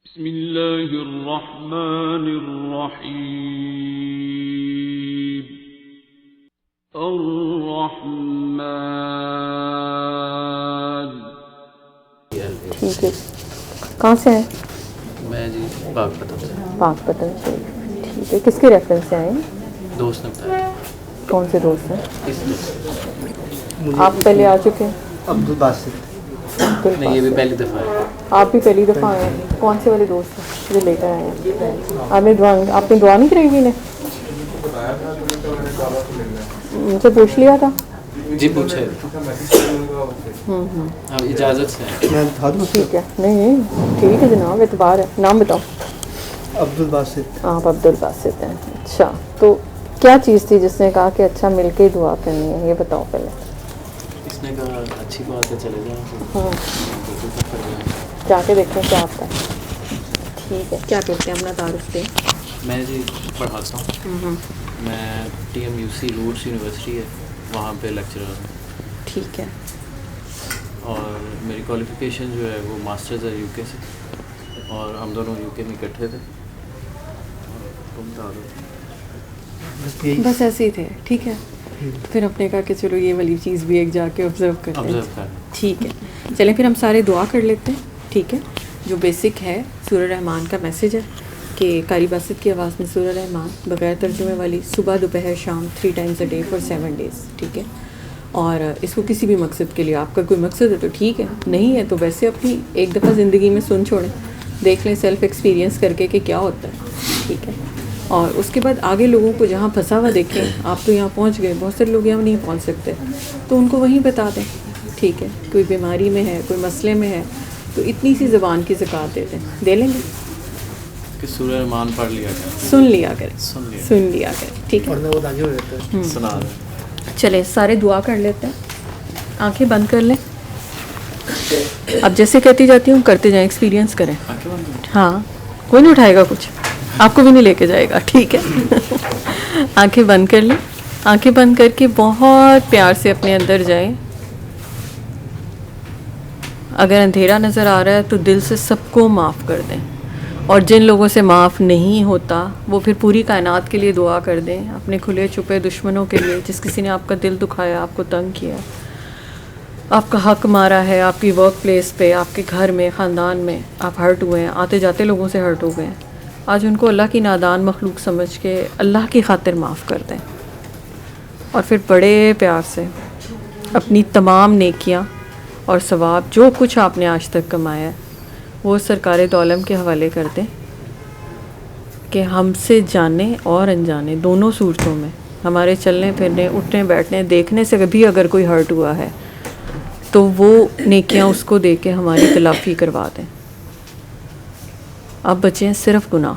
بسم اللہ الرحمن الرحیم الرحمن. ٹھیک ہے. کہاں سے ہیں؟ میں جی پاک پتن سے. پاک پتن سے. ٹھیک ہے. کس کے ریفرنس سے آئے ہیں؟ دوست نے بتایا. کون سے دوست ہیں؟ کس دوست؟ آپ پہلے آ چکے ہیں؟ عبدالباسط. نہیں، یہ بھی پہلی دفعہ ہے. آپ بھی پہلی دفعہ آئے ہیں. کون سے والے دوست ہیں جو لے کر آئے ہیں؟ آپ نے دعا نہیں کرائی ہوئی نے؟ مجھے پوچھ لیا تھا. جی پوچھے. اب اجازت سے. میں بتا دوں. ٹھیک ہے. نہیں ٹھیک ہے جناب، اعتبار ہے. نام بتاؤ. عبدالباسط. آپ عبدالباسط ہیں. اچھا، تو کیا چیز تھی جس نے کہا کہ اچھا مل کے دعا کرنی ہے؟ یہ بتاؤ پہلے. اس نے کہا اچھی بات ہے، چلے جائیں. جا کے دیکھیں کیا آتا ہے. ٹھیک ہے. کیا کرتے ہیں؟ اپنا تعارف دیں. میں جی پڑھاتا ہوں. میں TMUC روٹس یونیورسٹی ہے، وہاں پہ لیکچرر ہوں. ٹھیک ہے. اور میری کوالیفیکیشن جو ہے وہ ماسٹرز ہے UK سے، اور ہم دونوں UK میں اکٹھے تھے. تم بتا دو. بس ایسے ہی تھے. ٹھیک ہے. پھر ہم نے کہا کہ چلو یہ والی چیز بھی ایک جا کے آبزرو کرتے ہیں. ٹھیک ہے. چلیں پھر ہم سارے دعا کر لیتے ہیں. ٹھیک ہے. جو بیسک ہے سورہ رحمان کا میسج ہے کہ قاری باسط کی آواز میں سورہ رحمان بغیر ترجمے والی، صبح دوپہر شام 3 times a day for 7 days. ٹھیک ہے. اور اس کو کسی بھی مقصد کے لیے، آپ کا کوئی مقصد ہے تو ٹھیک ہے، نہیں ہے تو ویسے اپنی ایک دفعہ زندگی میں سن چھوڑیں، دیکھ لیں سیلف ایکسپیرینس کر کے کہ کیا ہوتا ہے. ٹھیک ہے. اور اس کے بعد آگے لوگوں کو جہاں پھنسا ہوا دیکھیں، آپ تو یہاں پہنچ گئے، بہت سارے لوگ یہاں نہیں پہنچ سکتے، تو ان کو وہیں بتا دیں. ٹھیک ہے. کوئی بیماری میں ہے، کوئی مسئلے میں ہے، تو اتنی سی زبان کی زکوٰۃ دے دیں. دے لیں گے کہ سورہ رحمان پڑھ لیا کریں، سن لیا کریں. ٹھیک ہے. اور میں وہ داغی ہو جاتا ہے. سنا دیں. چلے سارے دعا کر لیتے ہیں. آنکھیں بند کر لیں. اب جیسے کہتی جاتی ہوں کرتے جائیں، ایکسپیرینس کریں. ہاں، کوئی نہیں اٹھائے گا کچھ، آپ کو بھی نہیں لے کے جائے گا. ٹھیک ہے. آنکھیں بند کر لیں. آنکھیں بند کر کے بہت پیار سے اپنے اندر جائیں. اگر اندھیرا نظر آ رہا ہے تو دل سے سب کو معاف کر دیں، اور جن لوگوں سے معاف نہیں ہوتا وہ پھر پوری کائنات کے لیے دعا کر دیں، اپنے کھلے چھپے دشمنوں کے لیے، جس کسی نے آپ کا دل دکھایا، آپ کو تنگ کیا، آپ کا حق مارا ہے، آپ کی ورک پلیس پہ، آپ کے گھر میں، خاندان میں آپ ہرٹ ہوئے ہیں، آتے جاتے لوگوں سے ہرٹ ہو گئے ہیں. آج ان کو اللہ کی نادان مخلوق سمجھ کے اللہ کی خاطر معاف کر دیں. اور پھر بڑے پیار سے اپنی تمام نیکیاں اور ثواب جو کچھ آپ نے آج تک کمایا ہے وہ سرکار دو عالم کے حوالے کر دیں کہ ہم سے جانے اور انجانے دونوں صورتوں میں ہمارے چلنے پھرنے، اٹھنے بیٹھنے، دیکھنے سے کبھی اگر کوئی ہرٹ ہوا ہے تو وہ نیکیاں اس کو دے کے ہماری تلافی کروا دیں. اب بچیں صرف گناہ،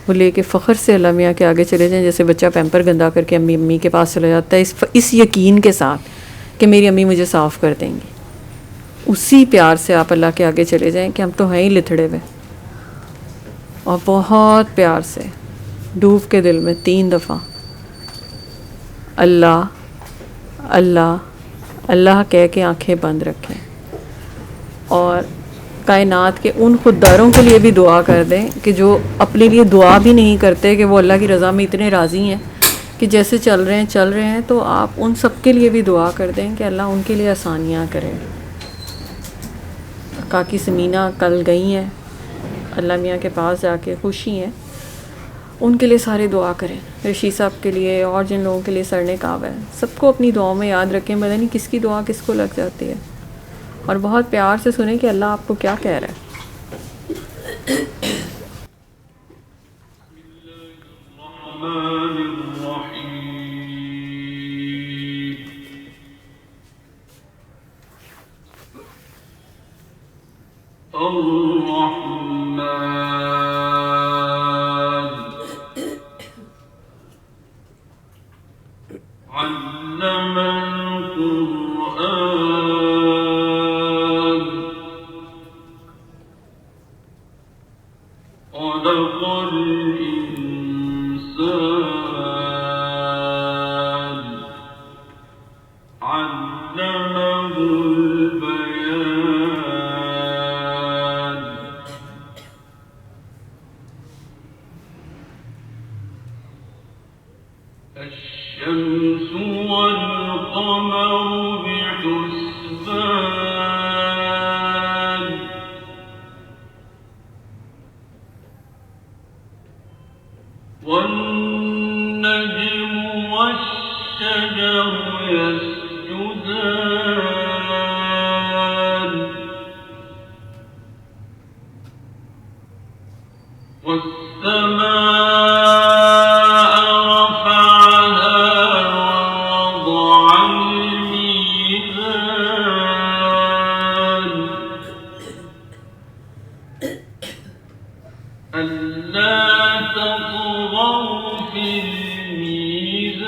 وہ لے کے فخر سے اللہ میاں کے آگے چلے جائیں، جیسے بچہ پیمپر گندا کر کے امی کے پاس چلا جاتا ہے اس یقین کے ساتھ کہ میری امی مجھے صاف کر دیں گی. اسی پیار سے آپ اللہ کے آگے چلے جائیں کہ ہم تو ہیں ہی لتھڑے ہوئے، اور بہت پیار سے ڈوب کے دل میں 3 دفعہ اللہ اللہ اللہ کہہ کے آنکھیں بند رکھیں. اور کائنات کے ان خودداروں کے لیے بھی دعا کر دیں کہ جو اپنے لیے دعا بھی نہیں کرتے، کہ وہ اللہ کی رضا میں اتنے راضی ہیں کہ جیسے چل رہے ہیں، تو آپ ان سب کے لیے بھی دعا کر دیں کہ اللہ ان کے لیے آسانیاں کرے. کاکی سمینہ کل گئی ہیں اللہ میاں کے پاس جا کے، خوشی ہیں، ان کے لیے سارے دعا کریں. رشید صاحب کے لیے اور جن لوگوں کے لیے سر نے کہا ہے، سب کو اپنی دعاؤں میں یاد رکھیں. پتہ نہیں کس کی دعا کس کو لگ جاتی ہے. اور بہت پیار سے سنیں کہ اللہ آپ کو کیا کہہ رہا ہے. الرحمن الرحیم. الرحمن علم القرآن خلق الإنسان علمه البيان والنجم والشجر يسجدان والسماء رفعها ووضع الميزان ألا تطغوا في الميزان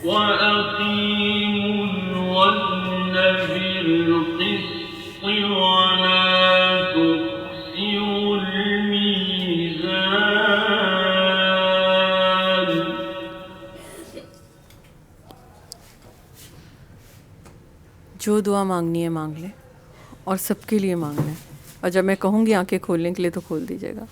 وأقيموا الوزن بالقسط ولا تخسروا الميزان. جو دعا مانگنی ہے مانگ لیں اور سب کے لیے مانگ لیں, اور جب میں کہوں گی آنکھیں کھولنے کے لیے تو کھول دیجیے گا.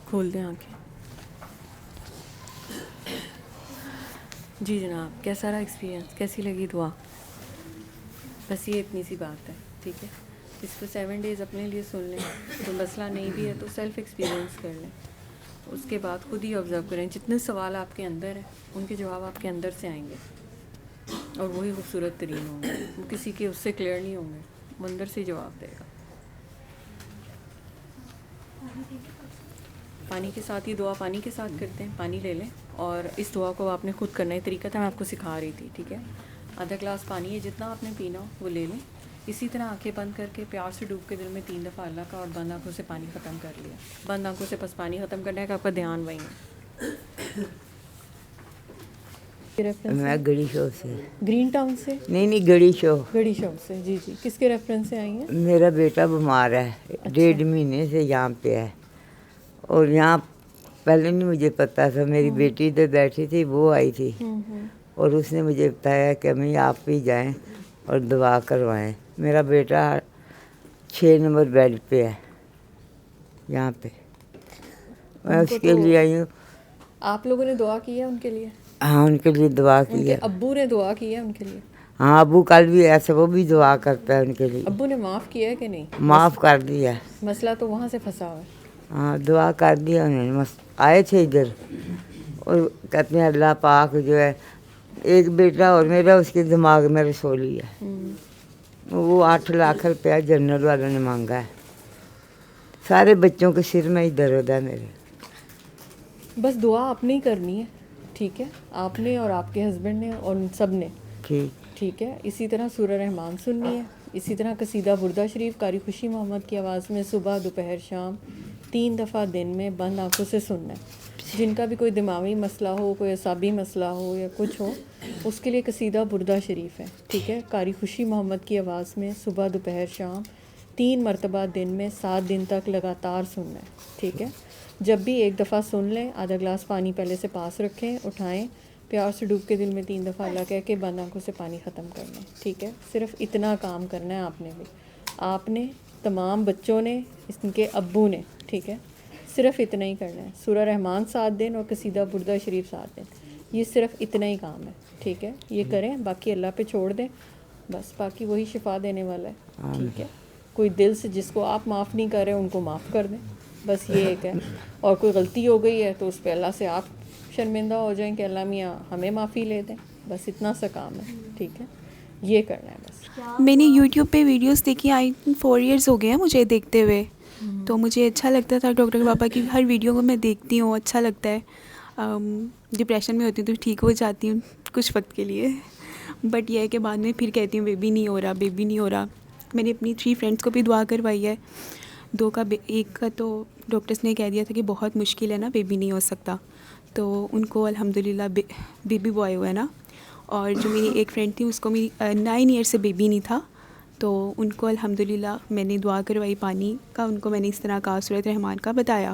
کھول دیں آنکھیں. جی جناب, کیسا رہا ایکسپیرینس, کیسی لگی دعا؟ بس یہ اتنی سی بات ہے, ٹھیک ہے. اس کو 7 days اپنے لیے سن لیں, تو مسئلہ نہیں بھی ہے تو سیلف ایکسپیرینس کر لیں. اس کے بعد خود ہی آبزرو کریں, جتنے سوال آپ کے اندر ہیں ان کے جواب آپ کے اندر سے آئیں گے, اور وہی خوبصورت ترین ہوں گے. وہ کسی کے اس سے کلیئر نہیں ہوں گے, وہ اندر سے جواب دے گا. پانی کے ساتھ, یہ دعا پانی کے ساتھ کرتے ہیں. پانی لے لیں, اور اس دعا کو آپ نے خود کرنا ہے. طریقہ تھا میں آپ کو سکھا رہی تھی, ٹھیک ہے. آدھا گلاس پانی ہے, جتنا آپ نے پینا ہو وہ لے لیں. اسی طرح آنکھیں بند کر کے پیار سے ڈوب کے دل میں 3 دفعہ اللہ کا, اور بند آنکھوں سے پانی ختم کر لیا. بند آنکھوں سے بس پانی ختم کرنا ہے کہ آپ کا دھیان وہیں ہے. میں گڑی شو سے. گرین ٹاؤن سے؟ نہیں گڑی شو. گڑی شو سے, جی جی. کس کے ریفرنس سے آئی ہیں؟ میرا بیٹا بیمار ہے, 1.5 مہینے سے یہاں پہ ہے, اور یہاں پہلے نہیں مجھے پتہ تھا. میری بیٹی ادھر بیٹھی تھی, وہ آئی تھی, اور اس نے مجھے بتایا کہ امی آپ بھی جائیں اور دعا کروائیں. میرا بیٹا 6 نمبر بیڈ پہ ہے یہاں پہ. میں اس کے لیے آئی ہوں. آپ لوگوں نے دعا کی ہے ان کے لیے؟ ہاں, ان کے لیے دعا ان کی کے ہے. ابو نے دعا کی ہے ان کے لیے؟ ہاں, ابو کل بھی ایسے وہ بھی دعا کرتا ہے ان کے لیے. ابو نے معاف کیا ہے کہ نہیں؟ معاف کر دیا. مسئلہ تو وہاں سے پھنسا ہوا ہے. ہاں, دعا کر دیا انہوں نے. آئے تھے ادھر, اور کہتے ہیں اللہ پاک جو ہے, ایک بیٹا اور میرا اس کے دماغ میں رسولی ہے. وہ 8 لاکھ روپیہ جنرل والوں نے مانگا ہے. سارے بچوں کے سر میں ہی درد ہے میرے. بس دعا آپ نے ہی کرنی ہے, ٹھیک ہے. آپ نے اور آپ کے ہسبینڈ نے اور سب نے, ٹھیک ہے. اسی طرح سورہ رحمان سننی ہے. اسی طرح قصیدہ بردہ شریف قاری خوشی محمد کی آواز میں صبح دوپہر شام 3 دفعہ دن میں بند آنکھوں سے سننا ہے. جن کا بھی کوئی دماغی مسئلہ ہو, کوئی اعصابی مسئلہ ہو یا کچھ ہو, اس کے لیے قصیدہ بردہ شریف ہے, ٹھیک ہے. قاری خوشی محمد کی آواز میں صبح دوپہر شام 3 مرتبہ دن میں 7 دن تک لگاتار سننا ہے, ٹھیک ہے. جب بھی ایک دفعہ سن لیں, آدھا گلاس پانی پہلے سے پاس رکھیں, اٹھائیں, پیار سے ڈوب کے دل میں 3 دفعہ اللہ کہہ کے بند آنکھوں سے پانی ختم کر لیں, ٹھیک ہے. صرف اتنا کام کرنا ہے آپ نے بھی, آپ نے, تمام بچوں نے, اس کے ابو نے, ٹھیک ہے. صرف اتنا ہی کرنا ہے. سورہ رحمان 7 دن اور قصیدہ بردہ شریف 7 دن, یہ صرف اتنا ہی کام ہے, ٹھیک ہے. یہ کریں, باقی اللہ پہ چھوڑ دیں, بس باقی وہی شفا دینے والا ہے, ٹھیک ہے. کوئی دل سے جس کو آپ معاف نہیں کر رہے ان کو معاف کر دیں, بس یہ ایک ہے. اور کوئی غلطی ہو گئی ہے تو اس پہ اللہ سے آپ شرمندہ ہو جائیں کہ اللہ میاں ہمیں معافی لے دیں, بس اتنا سا کام ہے, ٹھیک ہے. یہ کرنا ہے بس. میں نے یوٹیوب پہ ویڈیوز دیکھی, 4 ایئرس ہو گئے ہیں مجھے دیکھتے ہوئے, تو مجھے اچھا لگتا تھا. ڈاکٹر پاپا کی ہر ویڈیو کو میں دیکھتی ہوں, اچھا لگتا ہے. ڈپریشن میں ہوتی ہوں تو ٹھیک ہو جاتی ہوں کچھ وقت کے لیے, بٹ یہ ہے کہ بعد میں پھر کہتی ہوں بیبی نہیں ہو رہا, بیبی نہیں ہو رہا. میں نے اپنی 3 فرینڈس کو بھی دعا کروائی ہے. 2 کا, ایک کا تو ڈاکٹرس نے کہہ دیا تھا کہ بہت مشکل ہے نا, بیبی نہیں ہو سکتا, تو ان کو الحمدللہ بیبی بوائے ہوا ہے نا. اور جو میری ایک فرینڈ تھی اس کو میری 9 ایئر سے بیبی نہیں تھا, تو ان کو الحمدللہ میں نے دعا کروائی پانی کا. ان کو میں نے اس طرح کا سورۃ رحمان کا بتایا,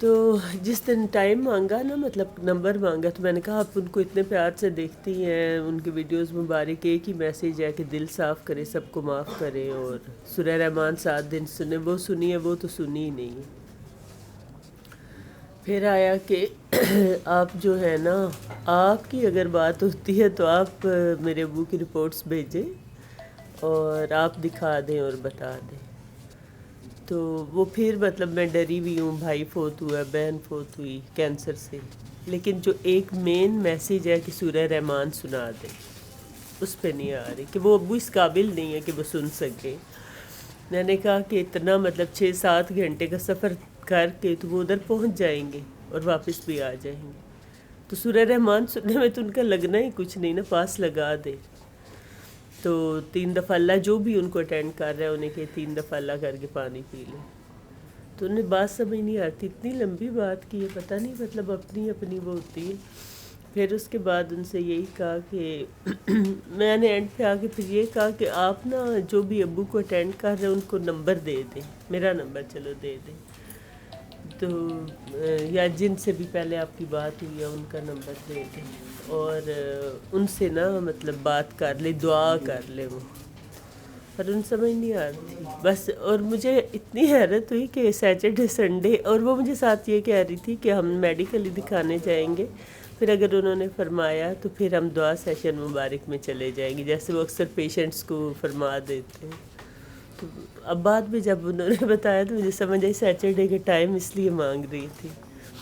تو جس دن ٹائم مانگا نا، مطلب نمبر مانگا، تو میں نے کہا آپ ان کو اتنے پیار سے دیکھتی ہیں، ان کی ویڈیوز مبارک، ایک ہی میسیج ہے کہ دل صاف کرے، سب کو معاف کرے، اور سورہ رحمان 7 دن سنے، وہ سنی ہے، وہ تو سنی ہی نہیں ہے۔ پھر آیا کہ آپ جو ہے نا، آپ کی اگر بات ہوتی ہے تو آپ میرے ابو کی رپورٹس بھیجیں اور آپ دکھا دیں اور بتا دیں۔ تو وہ پھر مطلب میں ڈری ہوئی ہوں، بھائی فوت ہوا، بہن فوت ہوئی کینسر سے، لیکن جو ایک مین میسیج ہے کہ سورہ رحمان سنا دیں، اس پہ نہیں آ رہی، کہ وہ ابو اس قابل نہیں ہے کہ وہ سن سکے۔ میں نے کہا کہ اتنا مطلب 6-7 گھنٹے کا سفر کر کے تو وہ ادھر پہنچ جائیں گے اور واپس بھی آ جائیں گے، تو سورہ رحمان سننے میں تو ان کا لگنا ہی کچھ نہیں نا، پاس لگا دے۔ تو 3 دفعہ اللہ جو بھی ان کو اٹینڈ کر رہا ہے انہیں کہ 3 دفعہ اللہ کر کے پانی پی لیں۔ تو انہیں بات سمجھ نہیں آتی، اتنی لمبی بات کی ہے، پتہ نہیں مطلب اپنی وہ ہوتی ہے۔ پھر اس کے بعد ان سے یہی کہا کہ میں نے اینڈ پہ آ کے پھر یہ کہا کہ آپ نا جو بھی ابو کو اٹینڈ کر رہے ہیں ان کو نمبر دے دیں، میرا نمبر چلو دے دیں، تو یا جن سے بھی پہلے آپ کی بات ہوئی ہے ان کا نمبر دے دیں، اور ان سے نا مطلب بات کر لے، دعا کر لے وہ، پر ان سمجھ نہیں آ رہی تھی بس۔ اور مجھے اتنی حیرت ہوئی کہ سیٹرڈے سنڈے، اور وہ مجھے ساتھ یہ کہہ رہی تھی کہ ہم میڈیکلی دکھانے جائیں گے، پھر اگر انہوں نے فرمایا تو پھر ہم دعا سیشن مبارک میں چلے جائیں گے، جیسے وہ اکثر پیشنٹس کو فرما دیتے ہیں۔ تو اب بعد میں جب انہوں نے بتایا تو مجھے سمجھ آئی سیٹرڈے کے ٹائم اس لیے مانگ رہی تھی۔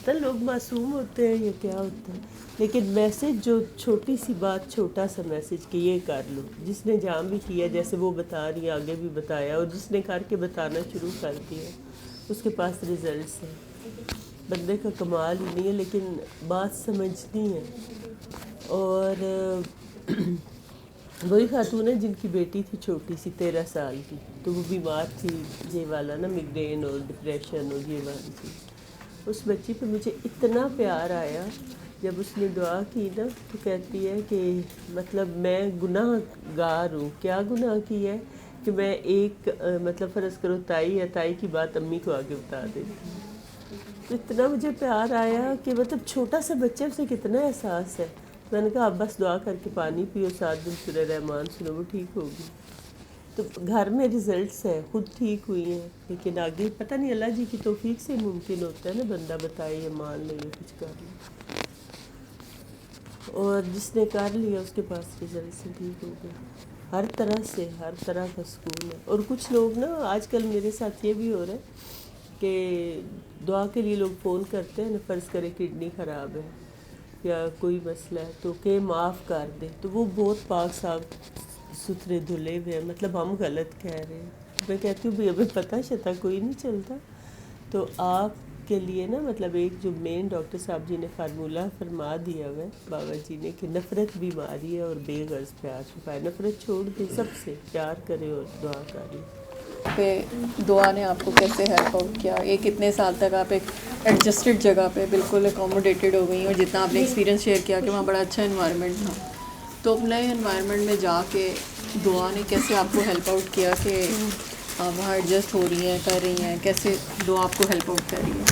پتہ لوگ معصوم ہوتے ہیں یا کیا ہوتا ہے، لیکن میسیج جو چھوٹی سی بات، چھوٹا سا میسیج کہ یہ کر لو، جس نے جہاں بھی کیا جیسے وہ بتا رہی ہیں، آگے بھی بتایا، اور جس نے کر کے بتانا شروع کر دیا اس کے پاس ریزلٹس ہیں۔ بندے کا کمال ہی نہیں ہے لیکن بات سمجھنی ہے۔ اور وہی خاتون ہے جن کی بیٹی تھی چھوٹی سی 13 سال کی، تو وہ بیمار تھی، یہ والا نا میگرین اور ڈپریشن اور یہ والی تھی۔ اس بچی پہ مجھے اتنا پیار آیا جب اس نے دعا کی نا، تو کہتی ہے کہ مطلب میں گناہ گار ہوں، کیا گناہ کی ہے کہ میں ایک مطلب فرض کرو تائی ہے، تائی کی بات امی کو آگے بتا دیتی۔ تو اتنا مجھے پیار آیا کہ مطلب چھوٹا سا بچہ، اسے کتنا احساس ہے۔ میں نے کہا اب بس دعا کر کے پانی پیو، 7 دن سورہ رحمان سنو، وہ ٹھیک ہوگی۔ تو گھر میں ریزلٹس ہیں، خود ٹھیک ہوئی ہیں، لیکن آگے پتہ نہیں اللہ جی کی توفیق سے ممکن ہوتا ہے نا، بندہ بتائے یا مان لے یا کچھ کر لے، اور جس نے کر لیا اس کے پاس ریزلٹ سے ٹھیک ہو گیا، ہر طرح سے، ہر طرح کا سکون ہے۔ اور کچھ لوگ نا آج کل میرے ساتھ یہ بھی ہو رہا ہے کہ دعا کے لیے لوگ فون کرتے ہیں نا، فرض کرے کڈنی خراب ہے یا کوئی مسئلہ ہے تو کہ معاف کر دے، تو وہ بہت پاک صاف ستھرے دھلے ہوئے ہیں، مطلب ہم غلط کہہ رہے ہیں۔ میں کہتی ہوں بھی ہمیں پتہ شتا کوئی نہیں چلتا، تو آپ کے لیے نا مطلب ایک جو مین ڈاکٹر صاحب جی نے فارمولہ فرما دیا ہوا ہے بابا جی نے کہ نفرت بیماری ہے اور بے غرض پیار چھپائے، نفرت چھوڑ دے، سب سے پیار کرے اور دعا کرے۔ پہ دعا نے آپ کو کیسے ہیلپ آؤٹ کیا؟ یہ کتنے سال تک آپ ایک ایڈجسٹڈ جگہ پہ بالکل اکوموڈیٹڈ ہو گئی، اور جتنا آپ نے ایکسپیرینس شیئر کیا کہ وہاں بڑا اچھا انوائرمنٹ تھا، تو اب نئے انوائرمنٹ میں جا کے دعا نے کیسے آپ کو ہیلپ آؤٹ کیا کہ آپ وہاں ایڈجسٹ ہو رہی ہیں، کر رہی ہیں، کیسے دعا آپ کو ہیلپ آؤٹ کر رہی ہے؟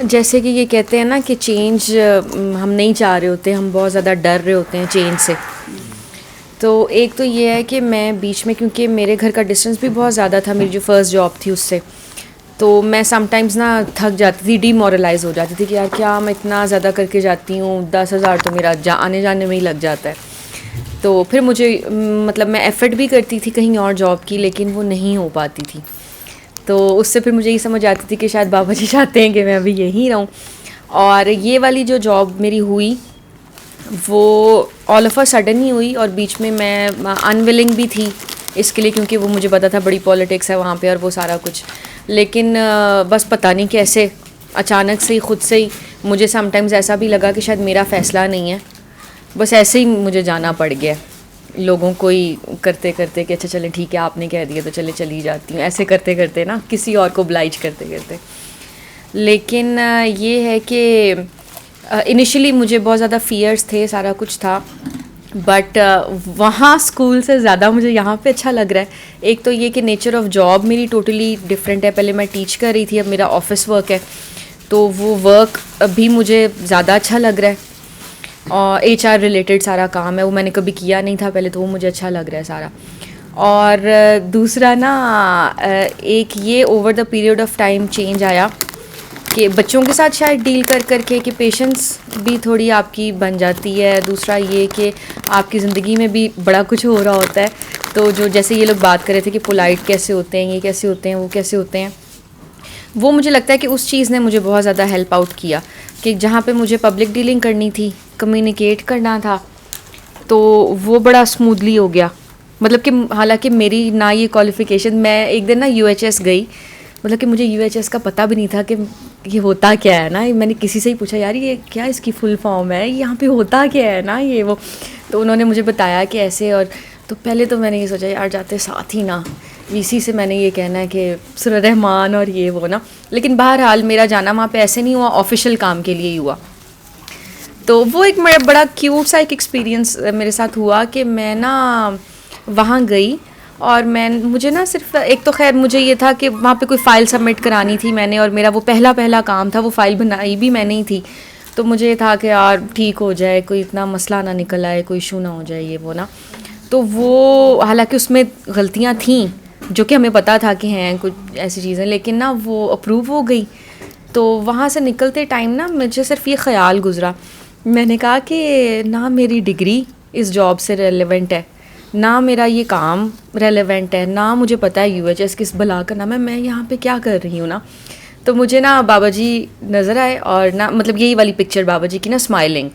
جیسے کہ یہ کہتے ہیں نا کہ چینج ہم نہیں چاہ رہے ہوتے، ہم بہت زیادہ ڈر رہے ہوتے ہیں چینج سے۔ تو ایک تو یہ ہے کہ میں بیچ میں، کیونکہ میرے گھر کا ڈسٹینس بھی بہت زیادہ تھا میری جو فرسٹ جاب تھی اس سے، تو میں سم ٹائمز نا تھک جاتی تھی، ڈی مورلائز ہو جاتی تھی کہ یار کیا میں اتنا زیادہ کر کے جاتی ہوں، 10,000 تو میرا آنے جانے میں ہی لگ جاتا ہے۔ تو پھر مجھے مطلب میں ایفرٹ بھی کرتی تھی کہیں اور جاب کی، لیکن وہ نہیں ہو پاتی تھی، تو اس سے پھر مجھے یہ سمجھ آتی تھی کہ شاید بابا جی چاہتے ہیں کہ میں ابھی یہیں رہوں۔ اور یہ والی جو جاب میری ہوئی وہ all of a sudden he ہوئی، اور بیچ میں انولنگ بھی تھی اس کے لیے، کیونکہ وہ مجھے پتا تھا بڑی پالیٹکس ہے وہاں پہ اور وہ سارا کچھ، لیکن بس پتہ نہیں کیسے اچانک سے ہی خود سے ہی مجھے سم ٹائمز ایسا بھی لگا کہ شاید میرا فیصلہ نہیں ہے، بس ایسے ہی مجھے جانا پڑ گیا، لوگوں کو ہی کرتے کرتے کہ اچھا چلیں ٹھیک ہے آپ نے کہہ دیا تو چلی جاتی ہوں، ایسے کرتے کرتے نا کسی اور کو oblige کرتے کرتے۔ لیکن یہ ہے کہ انیشلی مجھے بہت زیادہ فیئرس تھے، سارا کچھ تھا، بٹ وہاں اسکول سے زیادہ مجھے یہاں پہ اچھا لگ رہا ہے. ایک تو یہ کہ نیچر آف جاب میری ٹوٹلی ڈفرینٹ ہے. پہلے میں ٹیچ کر رہی تھی, اب میرا آفس ورک ہے, تو وہ ورک بھی مجھے زیادہ اچھا لگ رہا ہے. اور HR ریلیٹڈ سارا کام ہے, وہ میں نے کبھی کیا نہیں تھا پہلے, تو وہ مجھے اچھا لگ رہا ہے سارا. اور دوسرا نا ایک یہ over the period of time change آیا کہ بچوں کے ساتھ شاید ڈیل کر کے کہ پیشنس بھی تھوڑی آپ کی بن جاتی ہے. دوسرا یہ کہ آپ کی زندگی میں بھی بڑا کچھ ہو رہا ہوتا ہے, تو جو جیسے یہ لوگ بات کر رہے تھے کہ پولائٹ کیسے ہوتے ہیں, یہ کیسے ہوتے ہیں, وہ کیسے ہوتے ہیں, وہ مجھے لگتا ہے کہ اس چیز نے مجھے بہت زیادہ ہیلپ آؤٹ کیا کہ جہاں پہ مجھے پبلک ڈیلنگ کرنی تھی, کمیونیکیٹ کرنا تھا, تو وہ بڑا اسموتھلی ہو گیا. مطلب کہ حالانکہ میری نہ یہ کوالیفیکیشن, میں ایک دن نا UHS گئی, مطلب کہ مجھے UHS کا پتہ بھی نہیں تھا کہ یہ ہوتا کیا ہے نا. میں نے کسی سے ہی پوچھا یار یہ کیا اس کی فل فارم ہے, یہاں پہ ہوتا کیا ہے نا یہ وہ, تو انہوں نے مجھے بتایا کہ ایسے. اور تو پہلے تو میں نے یہ سوچا یار جاتے ساتھ ہی نا VC سے میں نے یہ کہنا ہے کہ سورہ رحمان اور یہ وہ نا, لیکن بہرحال میرا جانا وہاں پہ ایسے نہیں ہوا, آفیشیل کام کے لیے ہی ہوا. تو وہ ایک بڑا کیوٹ سا ایک ایکسپیرینس میرے ساتھ ہوا کہ میں نا وہاں گئی, اور مجھے نا صرف ایک تو خیر مجھے یہ تھا کہ وہاں پہ کوئی فائل سبمٹ کرانی تھی میں نے, اور میرا وہ پہلا کام تھا, وہ فائل بنائی بھی میں نہیں تھی. تو مجھے یہ تھا کہ یار ٹھیک ہو جائے, کوئی اتنا مسئلہ نہ نکل آئے, کوئی ایشو نہ ہو جائے یہ وہ نا. تو وہ حالانکہ اس میں غلطیاں تھیں جو کہ ہمیں پتہ تھا کہ ہیں کچھ ایسی چیزیں, لیکن نا وہ اپروو ہو گئی. تو وہاں سے نکلتے ٹائم نا مجھے صرف یہ خیال گزرا, میں نے کہا کہ نہ میری ڈگری اس جاب سے ریلیونٹ ہے, نہ میرا یہ کام ریلیونٹ ہے, نہ مجھے پتہ ہے UHS کس بلا کا نام ہے, میں یہاں پہ کیا کر رہی ہوں نا. تو مجھے نا بابا جی نظر آئے, اور نا مطلب یہی والی پکچر بابا جی کی نا اسمائلنگ,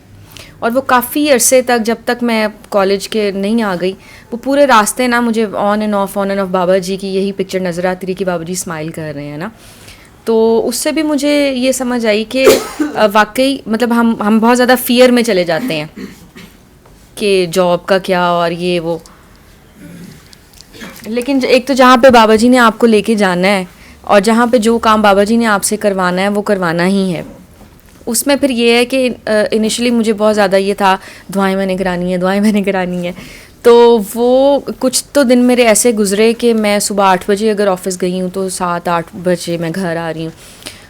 اور وہ کافی عرصے تک جب تک میں کالج کے نہیں آ گئی وہ پورے راستے نا مجھے آن اینڈ آف بابا جی کی یہی پکچر نظر آتی رہی کہ بابا جی اسمائل کر رہے ہیں نا. تو اس سے بھی مجھے یہ سمجھ آئی کہ واقعی مطلب ہم بہت زیادہ فیئر میں چلے جاتے ہیں کہ جاب کا کیا اور یہ وہ, لیکن ایک تو جہاں پہ بابا جی نے آپ کو لے کے جانا ہے اور جہاں پہ جو کام بابا جی نے آپ سے کروانا ہے وہ کروانا ہی ہے. اس میں پھر یہ ہے کہ انیشلی مجھے بہت زیادہ یہ تھا دعائیں میں نے کرانی ہے. تو وہ کچھ تو دن میرے ایسے گزرے کہ میں صبح 8 بجے اگر آفس گئی ہوں تو 7-8 بجے میں گھر آ رہی ہوں,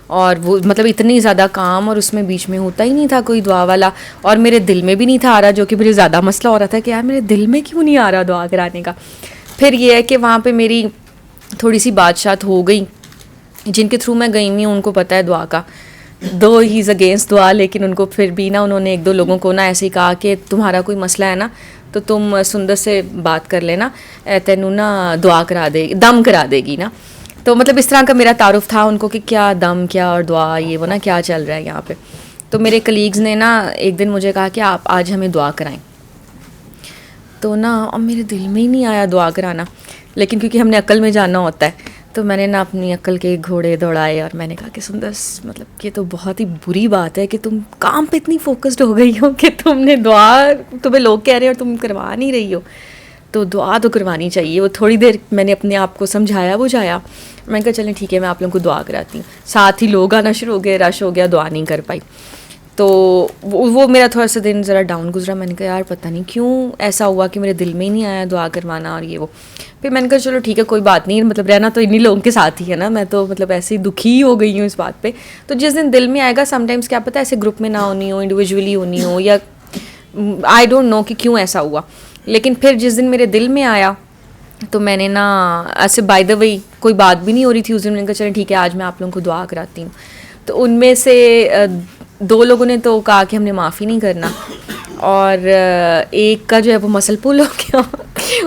اور وہ مطلب اتنی زیادہ کام, اور اس میں بیچ میں ہوتا ہی نہیں تھا کوئی دعا والا, اور میرے دل میں بھی نہیں تھا آ رہا, جو کہ مجھے زیادہ مسئلہ ہو رہا تھا کہ یار میرے دل میں کیوں نہیں آ رہا دعا کرانے کا. پھر یہ ہے کہ وہاں پہ میری تھوڑی سی بادشاہت ہو گئی, جن کے تھرو میں گئی ہوئی ہوں ان کو پتہ ہے دعا کا, دو ہی از اگینسٹ دعا, لیکن ان کو پھر بھی نا انہوں نے 1-2 لوگوں کو نا ایسے ہی کہا کہ تمہارا کوئی مسئلہ ہے نا تو تم سندر سے بات کر لینا, تینوں نا دعا کرا دے, دم کرا دے گی نا. تو مطلب اس طرح کا میرا تعارف تھا ان کو کہ کیا دم کیا اور دعا یہ وہ نا کیا چل رہا ہے یہاں پہ. تو میرے کلیگز نے نا ایک دن مجھے کہا کہ آپ آج ہمیں دعا کرائیں, تو نا اب میرے دل میں ہی نہیں آیا دعا کرانا, لیکن کیونکہ ہم نے عقل میں جاننا ہوتا ہے تو میں نے نا اپنی عقل کے گھوڑے دوڑائے, اور میں نے کہا کہ سندر مطلب یہ تو بہت ہی بری بات ہے کہ تم کام پہ اتنی فوکسڈ ہو گئی ہو کہ تم نے دعا, تمہیں لوگ کہہ رہے ہیں اور تم کروا نہیں رہی ہو, تو دعا تو کروانی چاہیے. وہ تھوڑی دیر میں نے اپنے آپ کو سمجھایا بجھایا, میں نے کہا چلیں ٹھیک ہے میں آپ لوگوں کو دعا کراتی ہوں. ساتھ ہی لوگ آنا شروع ہو گئے, رش ہو گیا, دعا نہیں کر پائی. تو وہ میرا تھوڑا سا دن ذرا ڈاؤن گزرا. میں نے کہا یار پتہ نہیں کیوں ایسا ہوا کہ میرے دل میں ہی نہیں آیا دعا کروانا اور یہ وہ. پھر میں نے کہا چلو ٹھیک ہے کوئی بات نہیں, مطلب رہنا تو انہیں لوگوں کے ساتھ ہی ہے نا, میں تو مطلب ایسے ہی دکھی ہو گئی ہوں اس بات پہ. تو جس دن دل میں آئے گا سم ٹائمس کیا پتہ ایسے گروپ میں نہ ہونی ہو, انڈیویجولی ہونی ہو, یا آئی ڈونٹ نو کہ کیوں ایسا ہوا. لیکن پھر جس دن میرے دل میں آیا تو میں نے نا ایسے بائی دا وے کوئی بات بھی نہیں ہو رہی تھی اس دن, میں نے کہا چلیں ٹھیک ہے آج میں آپ لوگوں کو دعا کراتی ہوں. تو ان میں سے 2 لوگوں نے تو کہا کہ ہم نے معافی نہیں کرنا, اور ایک کا جو ہے وہ مسل پول ہو گیا,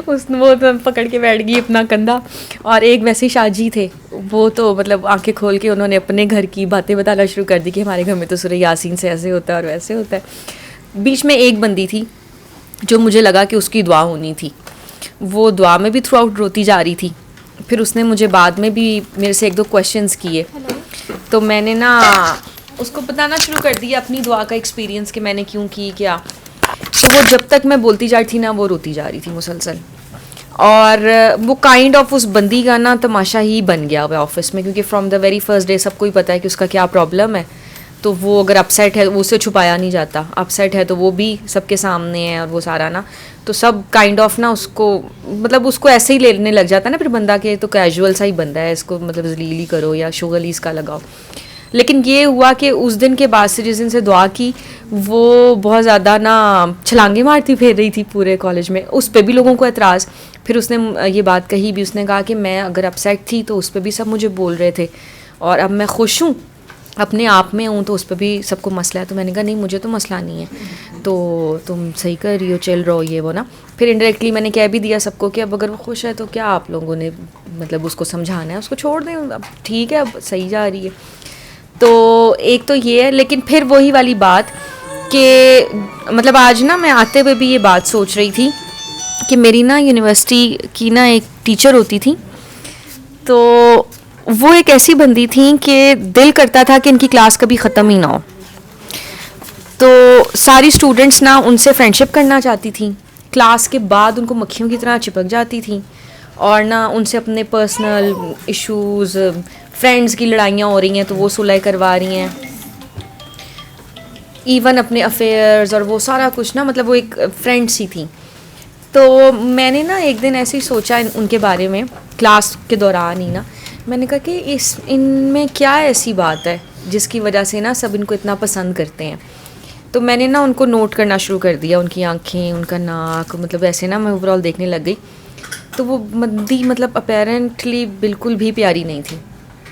وہ تو پکڑ کے بیٹھ گئی اپنا کندھا. اور ایک ویسے شاہ تھے, وہ تو مطلب آنکھیں کھول کے انہوں نے اپنے گھر کی باتیں بتانا شروع کر دی کہ ہمارے گھر میں تو سورہ یاسین سے ایسے ہوتا ہے اور ویسے ہوتا ہے. بیچ میں ایک بندی تھی جو مجھے لگا کہ اس کی دعا ہونی تھی, وہ دعا میں بھی تھرو آؤٹ روتی جا رہی تھی. پھر اس نے مجھے بعد میں بھی میرے سے 1-2 کویشچنس کیے, تو میں نے نا اس کو بتانا شروع کر دیا اپنی دعا کا ایکسپیرینس کہ میں نے کیوں کی کیا. تو وہ جب تک میں بولتی جا رہی تھی نا وہ روتی جا رہی تھی مسلسل, اور وہ کائنڈ آف اس بندی کا نا تماشا ہی بن گیا ہوا آفس میں, کیونکہ from the very first day سب کو ہی پتہ ہے کہ اس کا کیا پرابلم ہے. تو وہ اگر اپ سیٹ ہے اسے چھپایا نہیں جاتا, اپ سیٹ ہے تو وہ بھی سب کے سامنے ہے, اور وہ سارا نا تو سب کائنڈ آف نا اس کو مطلب اس کو ایسے ہی لینے لگ جاتا ہے نا پھر بندہ کہ تو کیجول سا ہی بندہ ہے, اس کو مطلب ذلیل ہی کرو یا شغل ہی اس کا لگاؤ. لیکن یہ ہوا کہ اس دن کے بعد سے جس دن سے دعا کی وہ بہت زیادہ نا چھلانگیں مارتی پھیر رہی تھی پورے کالج میں, اس پہ بھی لوگوں کو اعتراض. پھر اس نے یہ بات کہی بھی, اس نے کہا کہ میں اگر اپ سیٹ تھی تو اس پہ بھی سب مجھے بول رہے تھے, اور اب میں خوش ہوں اپنے آپ میں ہوں تو اس پہ بھی سب کو مسئلہ ہے. تو میں نے کہا نہیں مجھے تو مسئلہ نہیں ہے, تو تم صحیح کر رہی ہو, چل رہو یہ وہ نا. پھر انڈائریکٹلی میں نے کہہ بھی دیا سب کو کہ اب اگر وہ خوش ہے تو کیا آپ لوگوں نے مطلب اس کو سمجھانا ہے, اس کو چھوڑ دیں, اب ٹھیک ہے اب صحیح جا رہی ہے. تو ایک تو یہ ہے. لیکن پھر وہی والی بات کہ مطلب آج نا میں آتے ہوئے بھی یہ بات سوچ رہی تھی کہ میری نا یونیورسٹی کی نا ایک ٹیچر ہوتی تھی, تو وہ ایک ایسی بندی تھیں کہ دل کرتا تھا کہ ان کی کلاس کبھی ختم ہی نہ ہو. تو ساری اسٹوڈنٹس نا ان سے فرینڈ شپ کرنا چاہتی تھیں, کلاس کے بعد ان کو مکھیوں کی طرح چپک جاتی تھیں, اور نہ ان سے اپنے پرسنل ایشوز, فرینڈز کی لڑائیاں ہو رہی ہیں تو وہ صلح کروا رہی ہیں, ایون اپنے افیئرز اور وہ سارا کچھ نا مطلب وہ ایک فرینڈ سی تھیں. تو میں نے نا ایک دن ایسے ہی سوچا ان کے بارے میں کلاس کے دوران ہی نا, میں نے کہا کہ ان میں کیا ایسی بات ہے جس کی وجہ سے نا سب ان کو اتنا پسند کرتے ہیں. تو میں نے نا ان کو نوٹ کرنا شروع کر دیا, ان کی آنکھیں, ان کا ناک, مطلب ایسے نا میں اوور آل دیکھنے لگ گئی. تو وہ مندی مطلب اپیرنٹلی بالکل بھی پیاری نہیں تھی,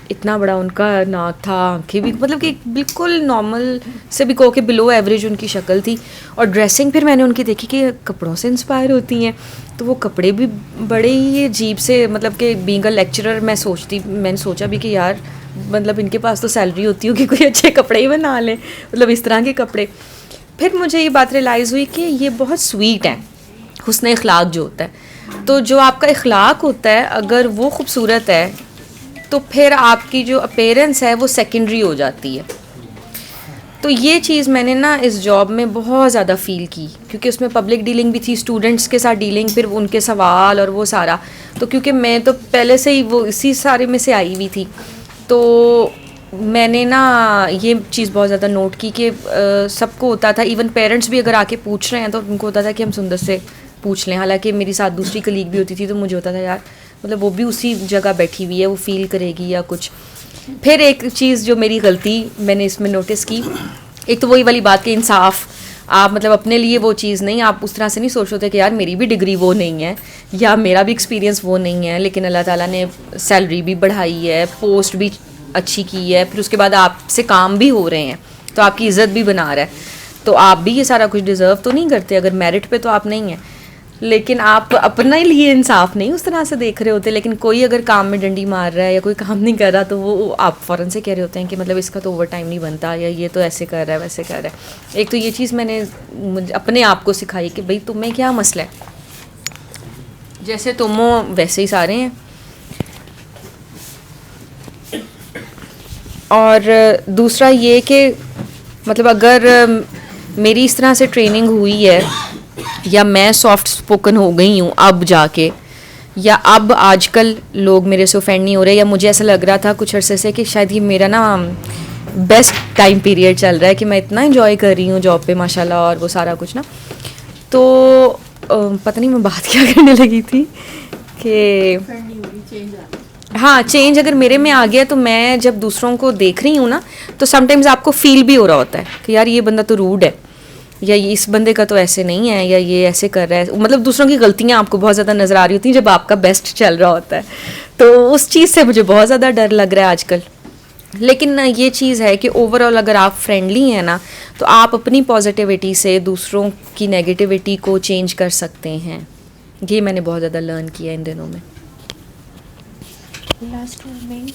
اتنا بڑا ان کا ناک تھا, آنکھیں بھی مطلب کہ بالکل نارمل سے بھی کہو کہ بلو ایوریج ان کی شکل تھی. اور ڈریسنگ پھر میں نے ان کی دیکھی کہ کپڑوں سے انسپائر ہوتی ہیں, تو وہ کپڑے بھی بڑے ہی عجیب سے, مطلب کہ بینگ اے لیکچرر میں نے سوچا بھی کہ یار مطلب ان کے پاس تو سیلری ہوتی ہوگی, کوئی اچھے کپڑے ہی بنا لیں, مطلب اس طرح کے کپڑے. پھر مجھے یہ بات ریئلائز ہوئی کہ یہ بہت سویٹ ہیں, حسن اخلاق جو ہوتا ہے, تو جو آپ کا اخلاق ہوتا ہے اگر وہ خوبصورت ہے تو پھر آپ کی جو اپیرنس ہے وہ سیکنڈری ہو جاتی ہے. تو یہ چیز میں نے نا اس جاب میں بہت زیادہ فیل کی, کیونکہ اس میں پبلک ڈیلنگ بھی تھی, اسٹوڈنٹس کے ساتھ ڈیلنگ, پھر ان کے سوال اور وہ سارا. تو کیونکہ میں تو پہلے سے ہی وہ اسی سارے میں سے آئی ہوئی تھی, تو میں نے نا یہ چیز بہت زیادہ نوٹ کی کہ سب کو ہوتا تھا, ایون پیرنٹس بھی اگر آ کے پوچھ رہے ہیں تو ان کو ہوتا تھا کہ ہم سندر سے پوچھ لیں. حالانکہ میری ساتھ دوسری کلیگ بھی ہوتی تھی تو مجھے ہوتا تھا یار مطلب وہ بھی اسی جگہ بیٹھی ہوئی ہے, وہ فیل کرے گی یا کچھ. پھر ایک چیز جو میری غلطی میں نے اس میں نوٹس کی, ایک تو وہی والی بات کہ انصاف, آپ مطلب اپنے لیے وہ چیز نہیں, آپ اس طرح سے نہیں سوچ ہوتے کہ یار میری بھی ڈگری وہ نہیں ہے یا میرا بھی ایکسپیرینس وہ نہیں ہے, لیکن اللہ تعالیٰ نے سیلری بھی بڑھائی ہے, پوسٹ بھی اچھی کی ہے, پھر اس کے بعد آپ سے کام بھی ہو رہے ہیں تو آپ کی عزت بھی بنا رہا ہے, تو آپ بھی یہ سارا کچھ ڈیزرو تو نہیں کرتے اگر میرٹ پہ تو آپ نہیں ہیں. لیکن آپ اپنے لیے انصاف نہیں اس طرح سے دیکھ رہے ہوتے, لیکن کوئی اگر کام میں ڈنڈی مار رہا ہے یا کوئی کام نہیں کر رہا تو وہ آپ فوراً سے کہہ رہے ہوتے ہیں کہ مطلب اس کا تو اوور ٹائم نہیں بنتا, یا یہ تو ایسے کر رہا ہے ویسے کر رہا ہے. ایک تو یہ چیز میں نے اپنے آپ کو سکھائی کہ بھائی تمہیں کیا مسئلہ ہے, جیسے تم ہو ویسے ہی سارے ہیں. اور دوسرا یہ کہ مطلب اگر میری اس طرح سے ٹریننگ ہوئی ہے یا میں سافٹ اسپوکن ہو گئی ہوں اب جا کے, یا اب آج کل لوگ میرے سے اوفینڈ نہیں ہو رہے, یا مجھے ایسا لگ رہا تھا کچھ عرصے سے کہ شاید یہ میرا نا بیسٹ ٹائم پیریڈ چل رہا ہے کہ میں اتنا انجوائے کر رہی ہوں جاب پہ ماشاء اللہ اور وہ سارا کچھ نا, تو پتہ نہیں میں بات کیا کرنے لگی تھی کہ ہاں چینج اگر میرے میں آ گیا تو میں جب دوسروں کو دیکھ رہی ہوں نا تو سم ٹائمز آپ کو فیل بھی ہو رہا ہوتا ہے کہ یار یہ بندہ تو روڈ ہے, یا اس بندے کا تو ایسے نہیں ہے, یا یہ ایسے کر رہا ہے, مطلب دوسروں کی غلطیاں آپ کو بہت زیادہ نظر آ رہی ہوتی ہیں جب آپ کا بیسٹ چل رہا ہوتا ہے. تو اس چیز سے مجھے بہت زیادہ ڈر لگ رہا ہے آج کل. لیکن یہ چیز ہے کہ اوور آل اگر آپ فرینڈلی ہیں نا تو آپ اپنی پازیٹیوٹی سے دوسروں کی نیگیٹیوٹی کو چینج کر سکتے ہیں. یہ میں نے بہت زیادہ لرن کیا ان دنوں میں. لاسٹ ٹور میں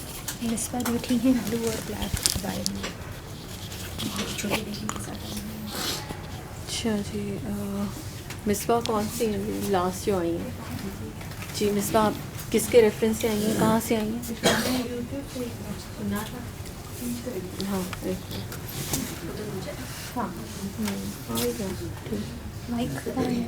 مصباح بیٹھی ہیں بلو اور بلیک بائر میں. اچھا جی, مصباح کون سی ہیں لاسٹ جو آئی ہیں؟ جی مصباح آپ کس کے ریفرنس سے آئی ہیں, کہاں سے آئی ہیں؟ ہاں مائک کون ہے؟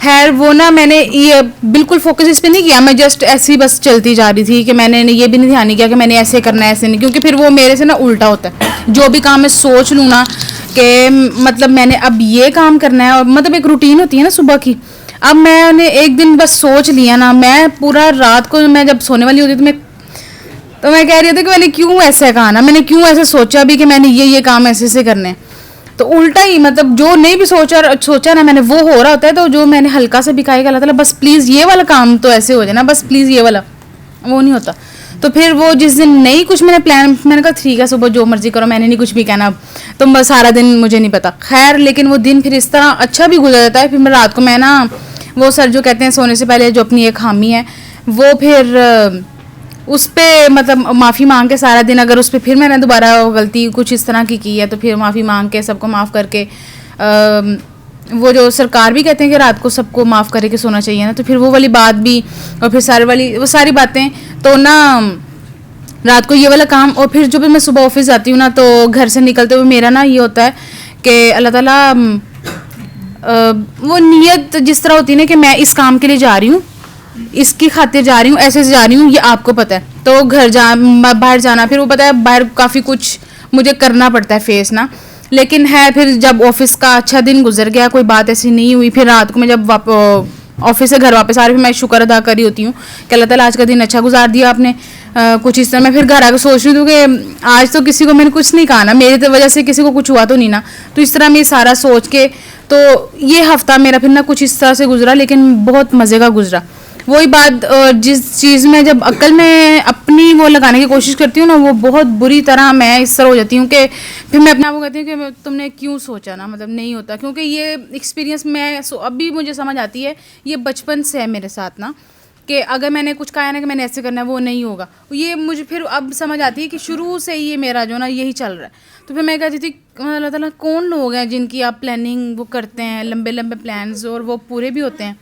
خیر وہ نا میں نے یہ بالکل فوکس اس پہ نہیں کیا, میں جسٹ ایسے ہی بس چلتی جا رہی تھی کہ میں نے یہ بھی نہیں دھیان نہیں کیا کہ میں نے ایسے کرنا ہے ایسے نہیں, کیونکہ پھر وہ میرے سے نا الٹا ہوتا ہے. جو بھی کام میں سوچ لوں نا کہ مطلب میں نے اب یہ کام کرنا ہے, اور مطلب ایک روٹین ہوتی ہے نا صبح کی, اب میں نے ایک دن بس سوچ لیا نا, میں پورا رات کو میں جب سونے والی ہوتی تو میں کہہ رہی تھی کہ میں نے کیوں ایسا کہا نا, میں نے کیوں ایسے سوچا بھی کہ میں نے یہ کام ایسے سے کرنے ہیں. تو الٹا ہی مطلب جو نہیں بھی سوچا نا میں نے وہ ہو رہا ہوتا ہے. تو جو میں نے ہلکا سے بھی کہا کہ اللہ تعالیٰ بس پلیز یہ والا کام تو ایسے ہو جائے نا, بس پلیز یہ والا, وہ نہیں ہوتا. تو پھر وہ جس دن نہیں کچھ میں نے پلان, میں نے کہا ٹھیک ہے صبح جو مرضی کرو, میں نے نہیں کچھ بھی کہنا, تو بس سارا دن مجھے نہیں پتا. خیر لیکن وہ دن پھر اس طرح اچھا بھی گزر جاتا ہے. پھر میں رات کو میں نا وہ سر جو کہتے ہیں سونے سے پہلے جو اپنی ایک حامی ہے وہ پھر اس پہ مطلب معافی مانگ کے سارا دن, اگر اس پہ پھر میں نے دوبارہ غلطی کچھ اس طرح کی ہے تو پھر معافی مانگ کے سب کو معاف کر کے, وہ جو سرکار بھی کہتے ہیں کہ رات کو سب کو معاف کر کے سونا چاہیے نا, تو پھر وہ والی بات بھی, اور پھر وہ ساری باتیں, تو نا رات کو یہ والا کام. اور پھر جو بھی میں صبح آفس جاتی ہوں نا تو گھر سے نکلتے ہوئے میرا نا یہ ہوتا ہے کہ اللہ تعالیٰ وہ نیت جس طرح ہوتی ہے نا کہ میں اس کام کے لیے جا رہی ہوں, اس کی خاطر جا رہی ہوں, ایسے سے جا رہی ہوں, یہ آپ کو پتہ ہے. تو باہر جانا, پھر وہ پتہ ہے باہر کافی کچھ مجھے کرنا پڑتا ہے فیس نا, لیکن ہے پھر جب آفس کا اچھا دن گزر گیا, کوئی بات ایسی نہیں ہوئی, پھر رات کو میں جب آفس سے گھر واپس آ رہی, پھر میں شکر ادا کر رہی ہوتی ہوں کہ اللہ تعالیٰ آج کا دن اچھا گزار دیا آپ نے. کچھ اس طرح میں پھر گھر آ کے سوچ رہی ہوں کہ آج تو کسی کو میں نے کچھ نہیں کہا نا, میری وجہ سے کسی کو کچھ ہوا تو نہیں نا. تو اس طرح میں سارا سوچ کے, تو یہ ہفتہ میرا پھر نا کچھ اس طرح سے گزرا, لیکن بہت مزے کا گزرا. وہی بات, جس چیز میں جب عقل میں اپنی وہ لگانے کی کوشش کرتی ہوں نا, وہ بہت بری طرح میں اس طرح ہو جاتی ہوں کہ پھر میں اپنے آپ کو کہتی ہوں کہ تم نے کیوں سوچا نا, مطلب نہیں ہوتا. کیونکہ یہ ایکسپیرینس میں اب بھی مجھے سمجھ آتی ہے, یہ بچپن سے ہے میرے ساتھ نا, کہ اگر میں نے کچھ کہا نا کہ میں نے ایسے کرنا ہے وہ نہیں ہوگا. یہ مجھے پھر اب سمجھ آتی ہے کہ شروع سے یہ میرا جو نا یہی چل رہا ہے. تو پھر میں کہتی تھی اللہ تعالیٰ کون لوگ ہیں جن کی آپ پلاننگ وہ کرتے ہیں, لمبے لمبے پلانز, اور وہ پورے بھی ہوتے ہیں.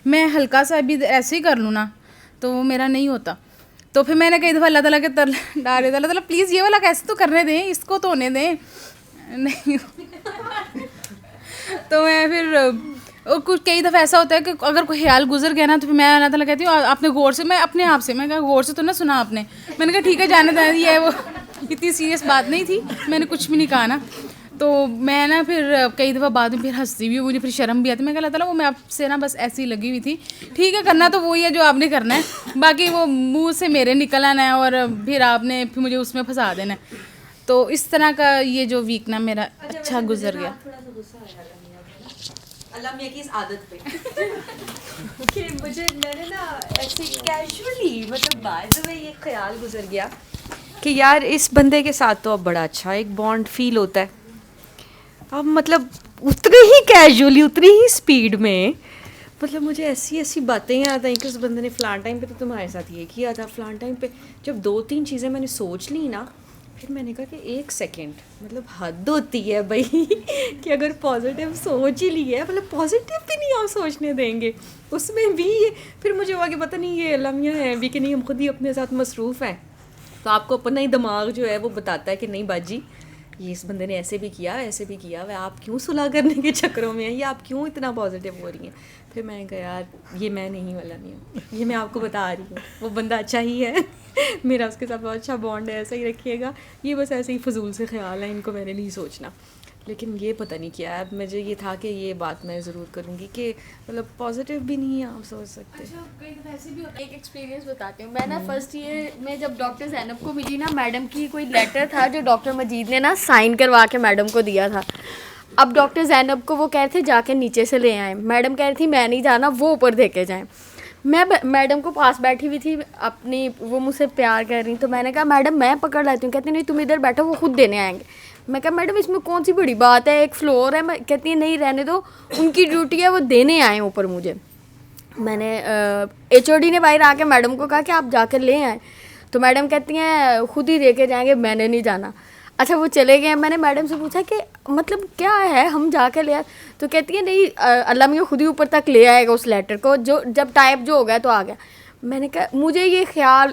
میں ہلکا سا بھی ایسے ہی کر لوں نا تو وہ میرا نہیں ہوتا. تو پھر میں نے کئی دفعہ اللہ تعالیٰ کے ڈارے اللہ تعالیٰ پلیز یہ والا کیسے تو کرنے دیں, اس کو تو ہونے دیں. نہیں تو میں پھر, اور کچھ کئی دفعہ ایسا ہوتا ہے کہ اگر کوئی خیال گزر گیا نا تو پھر میں اللہ تعالیٰ کہتی ہوں آپ نے غور سے, میں اپنے آپ سے, میں کہا غور سے تو نہ سنا آپ نے, میں نے کہا ٹھیک ہے جانے دیں, یہ وہ اتنی سیریس بات نہیں تھی, میں نے کچھ بھی نہیں کہا نا. تو میں نا پھر کئی دفعہ بعد میں پھر ہنستی بھی, مجھے پھر شرم بھی آتی. میں کہا اللہ تعالیٰ وہ میں آپ سے نا بس ایسی ہی لگی ہوئی تھی, ٹھیک ہے کرنا تو وہی ہے جو آپ نے کرنا ہے, باقی وہ منہ سے میرے نکل آنا ہے اور پھر آپ نے پھر مجھے اس میں پھنسا دینا ہے. تو اس طرح کا یہ جو ویک نا میرا اچھا گزر گیا. اللہ میاں کی اس عادت پہ کہ مجھے میں نے نا ایسے کیجولی مطلب بعد میں یہ خیال گزر گیا کہ یار اس بندے کے ساتھ تو اب بڑا اچھا ایک بانڈ فیل ہوتا ہے. اب مطلب اتنے ہی کیجولی, اتنی ہی اسپیڈ میں, مطلب مجھے ایسی ایسی باتیں یاد آئیں کہ اس بندے نے فلان ٹائم پہ تو تمہارے ساتھ یہ کیا تھا, فلان ٹائم پہ. جب 2-3 چیزیں میں نے سوچ لی نا, پھر میں نے کہا کہ 1 سیکنڈ, مطلب حد ہوتی ہے بھائی کہ اگر پازیٹیو سوچ ہی لی ہے, مطلب پازیٹیو بھی نہیں آپ سوچنے دیں گے اس میں بھی. پھر مجھے ہوا کہ پتہ نہیں یہ لمحہ ہے بھی کہ نہیں, ہم خود ہی اپنے ساتھ مصروف ہیں. تو آپ کو اپنا ہی دماغ جو ہے وہ بتاتا ہے کہ نہیں باجی یہ اس بندے نے ایسے بھی کیا وہ آپ کیوں صلح کرنے کے چکروں میں ہیں, یہ آپ کیوں اتنا پازیٹیو ہو رہی ہیں. پھر میں نے کہا یار یہ میں نہیں والا نہیں ہوں, یہ میں آپ کو بتا رہی ہوں, وہ بندہ اچھا ہی ہے, میرا اس کے ساتھ بہت اچھا بانڈ ہے, ایسا ہی رکھیے گا. یہ بس ایسے ہی فضول سے خیال ہے, ان کو میں نے نہیں سوچنا. لیکن یہ پتہ نہیں کیا ہے, اب مجھے یہ تھا کہ یہ بات میں ضرور کروں گی کہ مطلب پازیٹیو بھی نہیں ہے آپ سوچ سکتے. ایسی بھی ایک ایکسپیرینس بتاتی ہوں. میں نا فرسٹ ایئر میں جب ڈاکٹر زینب کو ملی نا, میڈم کی کوئی لیٹر تھا جو ڈاکٹر مجید نے نا سائن کروا کے میڈم کو دیا تھا. اب ڈاکٹر زینب کو وہ کہہ رہے تھے جا کے نیچے سے لے آئیں, میڈم کہہ رہی تھی میں نہیں جانا, وہ اوپر دے کے جائیں. میں میڈم کو پاس بیٹھی ہوئی تھی اپنی, وہ مجھ سے پیار کر رہی, تو میں نے کہا میڈم میں پکڑ لیتی ہوں. کہتی نہیں تم ادھر بیٹھو, وہ خود دینے آئیں گے. میں کہا میڈم اس میں کون سی بڑی بات ہے, ایک فلور ہے. میں کہتی ہیں نہیں رہنے دو, ان کی ڈیوٹی ہے, وہ دینے آئیں اوپر مجھے. میں نے HOD نے باہر آ کے میڈم کو کہا کہ آپ جا کے لے آئیں, تو میڈم کہتی ہیں خود ہی دے کے جائیں گے, میں نے نہیں جانا. اچھا وہ چلے گئے. میں نے میڈم سے پوچھا کہ مطلب کیا ہے, ہم جا کے لے آئے, تو کہتی ہیں نہیں اللہ میاں خود ہی اوپر تک لے آئے گا اس لیٹر کو, جو جب ٹائپ جو ہو گیا تو آ گیا. میں نے کہا مجھے یہ خیال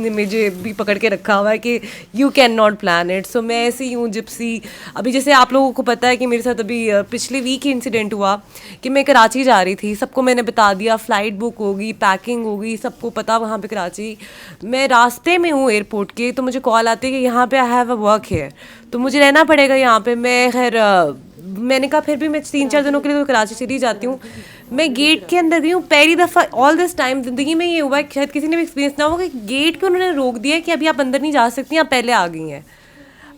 نے مجھے بھی پکڑ کے رکھا ہوا ہے کہ you can not plan it. So میں ایسی ہوں جپسی. ابھی جیسے آپ لوگوں کو پتہ ہے کہ میرے ساتھ ابھی پچھلے ویک ہی انسیڈنٹ ہوا کہ میں کراچی جا رہی تھی, سب کو میں نے بتا دیا, فلائٹ بک ہوگی, پیکنگ ہوگی, سب کو پتہ وہاں پہ کراچی. میں راستے میں ہوں ایئرپورٹ کے, تو مجھے کال آتی ہے کہ یہاں پہ I have a work here, تو مجھے رہنا پڑے گا یہاں پہ. میں خیر میں نے کہا پھر بھی میں 3-4 دنوں کے لیے تو کراچی چلی جاتی ہوں. میں گیٹ کے اندر گئی ہوں پہلی دفعہ آل دس ٹائم زندگی میں یہ ہوا ہے, شاید کسی نے بھی ایکسپیرینس نہ ہو, کہ گیٹ پہ انہوں نے روک دیا کہ ابھی آپ اندر نہیں جا سکتی, آپ پہلے آ گئی ہیں.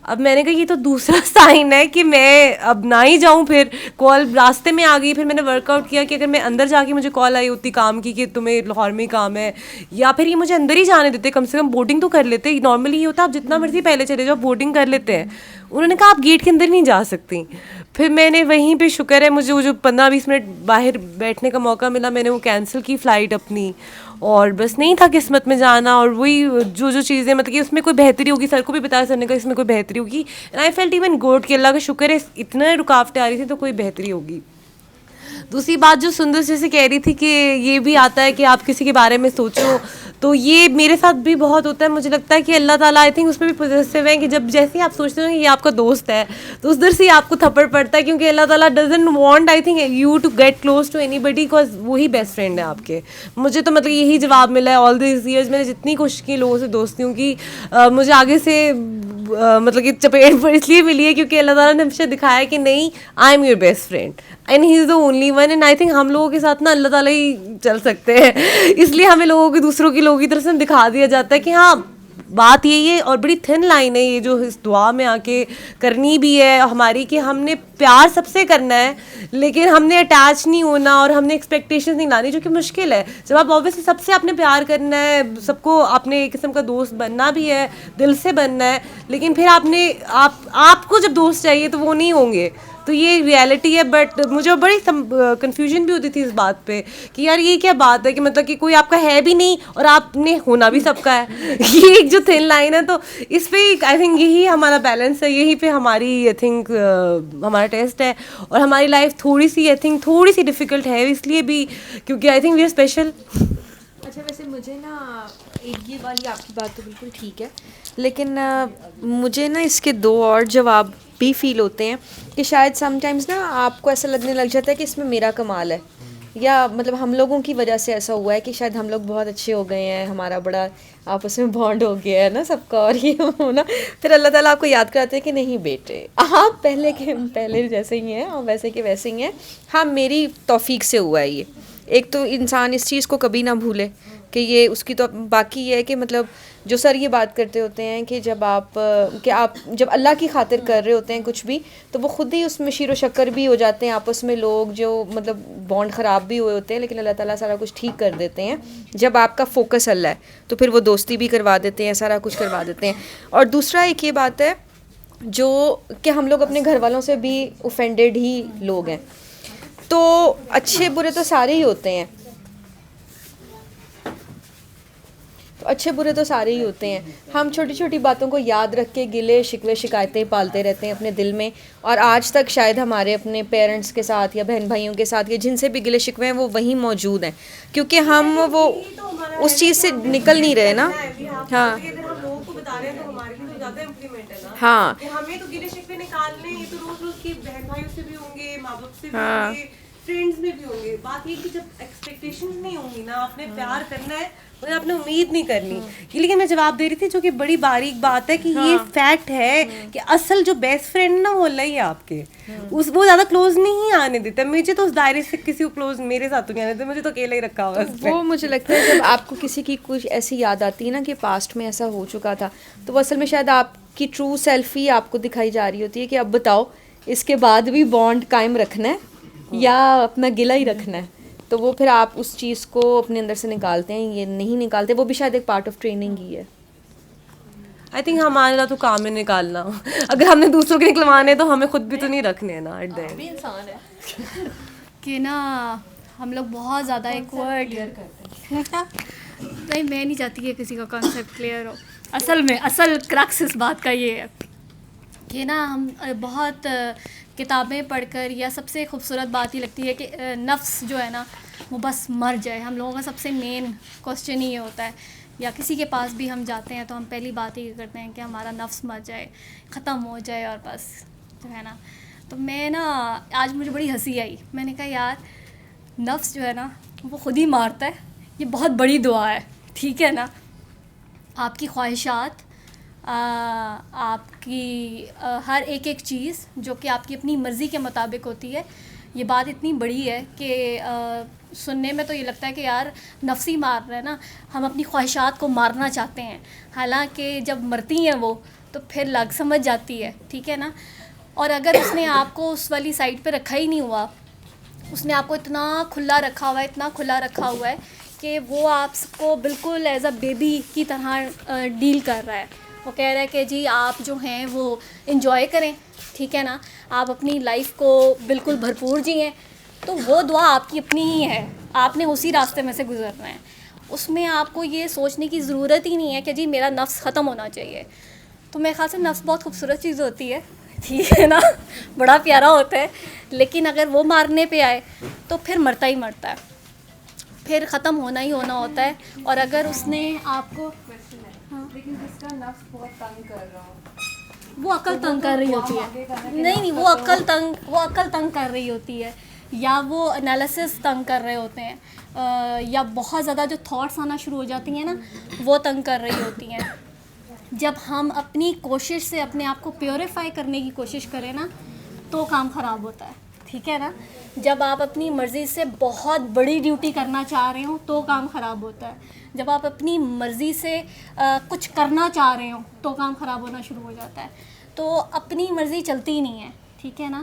اب میں نے کہا یہ تو دوسرا سائن ہے کہ میں اب نہ ہی جاؤں. پھر کال راستے میں آ گئی, پھر میں نے ورک آؤٹ کیا کہ اگر میں اندر جا کے مجھے کال آئی ہوتی کام کی کہ تمہیں لاہور میں ہی کام ہے, یا پھر یہ مجھے اندر ہی جانے دیتے, کم سے کم بورڈنگ تو کر لیتے. نارملی یہ ہوتا آپ جتنا مرضی پہلے چلے جاؤ بورڈنگ کر لیتے ہیں. انہوں نے کہا آپ گیٹ کے اندر نہیں جا سکتی. پھر میں نے وہیں پہ, شکر ہے مجھے وہ جو 15-20 منٹ باہر بیٹھنے کا موقع ملا, میں نے وہ کینسل کی فلائٹ اپنی, اور بس نہیں تھا قسمت میں جانا. اور وہی جو چیزیں مطلب کہ اس میں کوئی بہتری ہوگی, سر کو بھی بتایا, سر نے کہا اس میں کوئی بہتری ہوگی. And I felt even good کہ اللہ کا شکر ہے اتنا رکاوٹیں آ رہی تھی تو کوئی بہتری ہوگی. دوسری بات جو سندر جیسے کہہ رہی تھی کہ یہ بھی آتا ہے کہ آپ کسی کے بارے میں سوچو, تو یہ میرے ساتھ بھی بہت ہوتا ہے. مجھے لگتا ہے کہ اللہ تعالیٰ آئی تھنک اس میں بھی پوزیسو ہیں کہ جب جیسے ہی آپ سوچتے ہو کہ یہ آپ کا دوست ہے, تو اس در سے ہی آپ کو تھپڑ پڑتا ہے, کیونکہ اللہ تعالیٰ doesn't want I think you to get close to anybody, because وہی بیسٹ فرینڈ ہے آپ کے. مجھے تو مطلب یہی جواب ملا ہے آل دیز ایئرز. میں نے جتنی کوشش کی لوگوں سے دوستیوں کی, مجھے آگے سے مطلب کہ چپیٹ پر اس لیے ملی ہے کیونکہ اللہ تعالیٰ نے ہمیشہ دکھایا کہ نہیں, I am your best friend and he is the only one. And I think ہم لوگوں کے ساتھ نا اللہ تعالیٰ ہی چل سکتے ہیں, اس لیے ہمیں لوگوں کی دوسروں کی لوگوں کی طرف سے دکھا دیا جاتا ہے کہ ہاں بات یہی ہے. اور بڑی تھن لائن ہے یہ جو اس دعا میں آ کے کرنی بھی ہے ہماری, کہ ہم نے پیار سب سے کرنا ہے لیکن ہم نے اٹیچ نہیں ہونا اور ہم نے ایکسپیکٹیشنز نہیں لانی, جو کہ مشکل ہے. جب آپ اوبیسلی سب سے آپ نے پیار کرنا ہے, سب کو آپ نے ایک قسم کا دوست بننا بھی ہے, دل سے بننا ہے, لیکن پھر آپ کو جب دوست چاہیے تو وہ نہیں ہوں گے. تو یہ ریالٹی ہے. بٹ مجھے بڑی کنفیوژن بھی ہوتی تھی اس بات پہ کہ یار یہ کیا بات ہے کہ مطلب کہ کوئی آپ کا ہے بھی نہیں اور آپ نے ہونا بھی سب کا ہے. یہ ایک جو تھن لائن ہے, تو اس پہ آئی تھنک یہی ہمارا بیلنس ہے, یہی پہ ہماری آئی تھنک ہمارا ٹیسٹ ہے. اور ہماری لائف تھوڑی سی آئی تھنک تھوڑی سی ڈیفیکلٹ ہے اس لیے بھی کیونکہ I think we are special. اچھا ویسے مجھے نا ایک یہ والی آپ کی بات تو بالکل ٹھیک ہے, لیکن مجھے نا اس کے دو اور جواب بھی فیل ہوتے ہیں کہ شاید سم ٹائمز نا آپ کو ایسا لگنے لگ جاتا ہے کہ اس میں میرا کمال ہے, یا مطلب ہم لوگوں کی وجہ سے ایسا ہوا ہے کہ شاید ہم لوگ بہت اچھے ہو گئے ہیں, ہمارا بڑا آپس میں بانڈ ہو گیا ہے نا سب کا, اور یہ ہونا پھر اللہ تعالیٰ آپ کو یاد کراتے ہیں کہ نہیں بیٹے آپ پہلے جیسے ہی ہیں اور ویسے کے ویسے ہی ہیں. ہاں میری توفیق سے ہوا ہے یہ. ایک تو انسان اس چیز کو کبھی نہ بھولے کہ یہ اس کی, تو باقی یہ ہے کہ مطلب جو سر یہ بات کرتے ہوتے ہیں کہ جب آپ جب اللہ کی خاطر کر رہے ہوتے ہیں کچھ بھی, تو وہ خود ہی اس میں شیر و شکر بھی ہو جاتے ہیں آپس میں لوگ, جو مطلب بانڈ خراب بھی ہوئے ہوتے ہیں, لیکن اللہ تعالیٰ سارا کچھ ٹھیک کر دیتے ہیں جب آپ کا فوکس اللہ ہے, تو پھر وہ دوستی بھی کروا دیتے ہیں, سارا کچھ کروا دیتے ہیں. اور دوسرا ایک یہ بات ہے جو کہ ہم لوگ اپنے گھر والوں سے بھی اوفینڈیڈ ہی لوگ ہیں, تو اچھے برے تو سارے ہی ہوتے ہیں, اچھے برے تو سارے ہی ہوتے ہیں. ہم چھوٹی چھوٹی باتوں کو یاد رکھ کے گلے شکوے شکایتیں پالتے رہتے ہیں اپنے دل میں, اور آج تک شاید ہمارے اپنے پیرنٹس کے ساتھ یا بہن بھائیوں کے ساتھ یا جن سے بھی گلے شکوے ہیں وہ وہیں موجود ہیں, کیونکہ ہم وہ اس چیز سے نکل نہیں رہے نا. ہاں ہاں ہمیں تو گلے شکوے نکالنے, یہ تو روز روز کی بہن بھائیوں سے بھی ہوں گے, ماں باپ سے بھی ہوں گے, فرینڈس میں بھی ہوں گے. بات یہ کہ جب ایکسپیکٹیشنز نہیں ہوں گی نا, آپ نے پیار کرنا ہے اور آپ نے امید نہیں کرنی. لیکن میں جواب دے رہی تھی جو کہ بڑی باریک بات ہے کہ یہ فیکٹ ہے کہ اصل جو بیسٹ فرینڈ نا وہ اللہ ہی ہے آپ کے, وہ زیادہ کلوز نہیں آنے دیتا. مجھے تو اس دائرے سے کسی کو کلوز میرے ساتھ تو نہیں آنے دیتا, مجھے تو اکیلا ہی رکھا ہوا. وہ مجھے لگتا ہے جب آپ کو کسی کی کچھ ایسی یاد آتی ہے نا کہ پاسٹ میں ایسا ہو چکا تھا, تو وہ اصل میں شاید آپ کی ٹرو سیلف ہی آپ کو دکھائی جا رہی ہوتی ہے کہ اب بتاؤ اس کے بعد بھی بانڈ قائم رکھنا ہے یا اپنا گلہ ہی رکھنا ہے. تو وہ پھر آپ اس چیز کو اپنے اندر سے نکالتے ہیں, یہ نہیں نکالتے, وہ بھی شاید ایک پارٹ آف ٹریننگ ہی ہے. آئی تھنک ہمارا تو کام ہے نکالنا, اگر ہم نے دوسروں کے نکلوانے تو ہمیں خود بھی تو نہیں رکھنے ہیں نا. ایٹ دی اینڈ انسان ہے کہ نا ہم لوگ بہت زیادہ ایک ورڈ نہیں, میں نہیں چاہتی کہ کسی کا کانسیپٹ کلیئر ہو. اصل کرکس اس بات کا یہ ہے کہ نا ہم بہت کتابیں پڑھ کر, یا سب سے خوبصورت بات یہ لگتی ہے کہ نفس جو ہے نا وہ بس مر جائے. ہم لوگوں کا سب سے مین کوسچن ہی یہ ہوتا ہے یا کسی کے پاس بھی ہم جاتے ہیں تو ہم پہلی بات یہ کرتے ہیں کہ ہمارا نفس مر جائے, ختم ہو جائے, اور بس جو ہے نا. تو میں نا آج مجھے بڑی ہنسی آئی, میں نے کہا یار نفس جو ہے نا وہ خود ہی مارتا ہے, یہ بہت بڑی دعا ہے, ٹھیک ہے نا. آپ کی خواہشات, آپ کی ہر ایک چیز جو کہ آپ کی اپنی مرضی کے مطابق ہوتی ہے, یہ بات اتنی بڑی ہے کہ سننے میں تو یہ لگتا ہے کہ یار نفس ہی مار رہا ہے نا, ہم اپنی خواہشات کو مارنا چاہتے ہیں, حالانکہ جب مرتی ہیں وہ تو پھر لگ سمجھ جاتی ہے, ٹھیک ہے نا. اور اگر اس نے آپ کو اس والی سائڈ پہ رکھا ہی نہیں ہوا, اس نے آپ کو اتنا کھلا رکھا ہوا ہے, اتنا کھلا رکھا ہوا ہے کہ وہ آپ کو بالکل ایز اے بیبی کی طرح ڈیل کر رہا ہے. وہ کہہ رہا ہے کہ جی آپ جو ہیں وہ انجوائے کریں, ٹھیک ہے نا, آپ اپنی لائف کو بالکل بھرپور جئیں. تو وہ دعا آپ کی اپنی ہی ہے, آپ نے اسی راستے میں سے گزرنا ہے. اس میں آپ کو یہ سوچنے کی ضرورت ہی نہیں ہے کہ جی میرا نفس ختم ہونا چاہیے. تو میرے خیال سے نفس بہت خوبصورت چیز ہوتی ہے, ٹھیک ہے نا, بڑا پیارا ہوتا ہے, لیکن اگر وہ مارنے پہ آئے تو پھر مرتا ہی مرتا ہے, پھر ختم ہونا ہی ہونا ہوتا ہے. اور اگر اس نے آپ کو, لیکن جس کا نفس بہت تنگ کر رہا ہو, وہ عقل تنگ کر رہی ہوتی ہے, نہیں وہ عقل تنگ کر رہی ہوتی ہے, یا وہ انالیسس تنگ کر رہے ہوتے ہیں, یا بہت زیادہ جو تھاٹس آنا شروع ہو جاتی ہیں نا وہ تنگ کر رہی ہوتی ہیں. جب ہم اپنی کوشش سے اپنے آپ کو پیوریفائی کرنے کی کوشش کریں نا تو کام خراب ہوتا ہے, ٹھیک ہے نا. جب آپ اپنی مرضی سے بہت بڑی ڈیوٹی کرنا چاہ رہے ہوں تو کام خراب ہوتا ہے. جب آپ اپنی مرضی سے کچھ کرنا چاہ رہے ہوں تو کام خراب ہونا شروع ہو جاتا ہے. تو اپنی مرضی چلتی ہی نہیں ہے, ٹھیک ہے نا.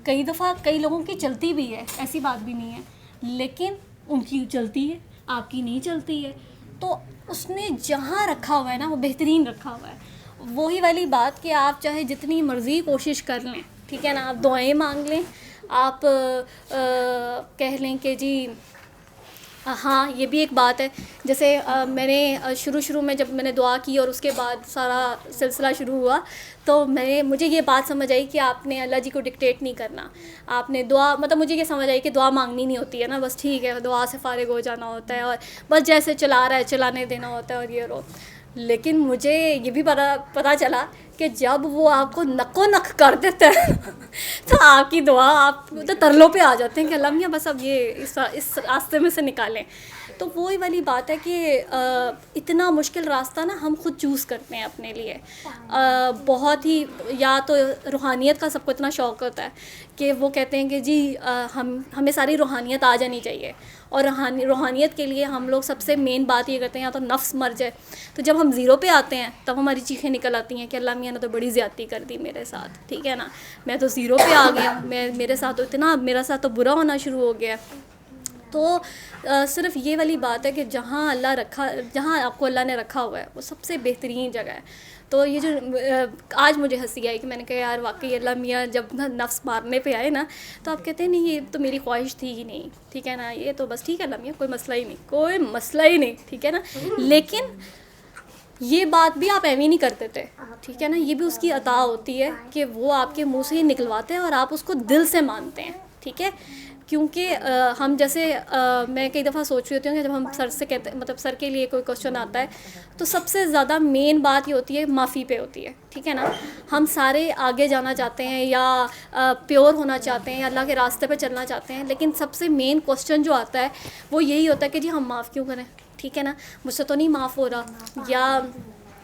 کئی دفعہ کئی لوگوں کی چلتی بھی ہے, ایسی بات بھی نہیں ہے, لیکن ان کی چلتی ہے, آپ کی نہیں چلتی ہے. تو اس نے جہاں رکھا ہوا ہے نا وہ بہترین رکھا ہوا ہے. وہی والی بات کہ آپ چاہے جتنی مرضی کوشش کر لیں, ٹھیک ہے نا, آپ دعائیں مانگ لیں, آپ کہہ لیں کہ جی ہاں یہ بھی ایک بات ہے. جیسے میں نے شروع میں جب میں نے دعا کی اور اس کے بعد سارا سلسلہ شروع ہوا تو مجھے یہ بات سمجھ آئی کہ آپ نے اللہ جی کو ڈکٹیٹ نہیں کرنا. آپ نے دعا, مطلب مجھے یہ سمجھ آئی کہ دعا مانگنی نہیں ہوتی ہے نا, بس ٹھیک ہے دعا سے فارغ ہو جانا ہوتا ہے اور بس جیسے چلا رہا ہے چلانے دینا ہوتا ہے اور یہ رو. لیکن مجھے یہ بھی پتہ چلا کہ جب وہ آپ کو نکو نک کر دیتا ہے تو آپ کی دعا, آپ تو ترلوں پہ آ جاتے ہیں کہ اللہ میاں بس اب یہ اس راستے میں سے نکالیں. تو وہی والی بات ہے کہ اتنا مشکل راستہ نا ہم خود چوز کرتے ہیں اپنے لیے. بہت ہی, یا تو روحانیت کا سب کو اتنا شوق ہوتا ہے کہ وہ کہتے ہیں کہ جی ہمیں ساری روحانیت آ جانی چاہیے, اور روحانیت کے لیے ہم لوگ سب سے مین بات یہ کرتے ہیں یا تو نفس مر جائے. تو جب ہم زیرو پہ آتے ہیں تب ہماری چیخیں نکل آتی ہیں کہ اللہ میاں نے تو بڑی زیادتی کر دی میرے ساتھ, ٹھیک ہے نا, میں تو زیرو پہ آ گیا ہوں, میرے ساتھ تو میرا ساتھ تو برا ہونا شروع ہو گیا. تو صرف یہ والی بات ہے کہ جہاں آپ کو اللہ نے رکھا ہوا ہے وہ سب سے بہترین جگہ ہے. تو یہ جو آج مجھے ہنسی آئی کہ میں نے کہا یار واقعی اللہ میاں جب نفس مارنے پہ آئے نا تو آپ کہتے ہیں نہیں یہ تو میری خواہش تھی ہی نہیں, ٹھیک ہے نا, یہ تو بس ٹھیک ہے اللہ میاں کوئی مسئلہ ہی نہیں, ٹھیک ہے نا. لیکن یہ بات بھی آپ ایویں نہیں کرتے تھے, ٹھیک ہے نا, یہ بھی اس کی عطا ہوتی ہے کہ وہ آپ کے منہ سے ہی نکلواتے ہیں اور آپ اس کو دل سے مانتے ہیں, ٹھیک ہے. کیونکہ ہم جیسے میں کئی دفعہ سوچ رہی ہوتی ہوں کہ جب ہم سر سے کہتے ہیں, مطلب سر کے لیے کوئی کوشچن آتا ہے تو سب سے زیادہ مین بات یہ ہوتی ہے معافی پہ ہوتی ہے, ٹھیک ہے نا. ہم سارے آگے جانا چاہتے ہیں یا پیور ہونا چاہتے ہیں یا اللہ کے راستے پہ چلنا چاہتے ہیں, لیکن سب سے مین کوشچن جو آتا ہے وہ یہی ہوتا ہے کہ جی ہم معاف کیوں کریں, ٹھیک ہے نا, مجھ سے تو نہیں معاف ہو رہا, یا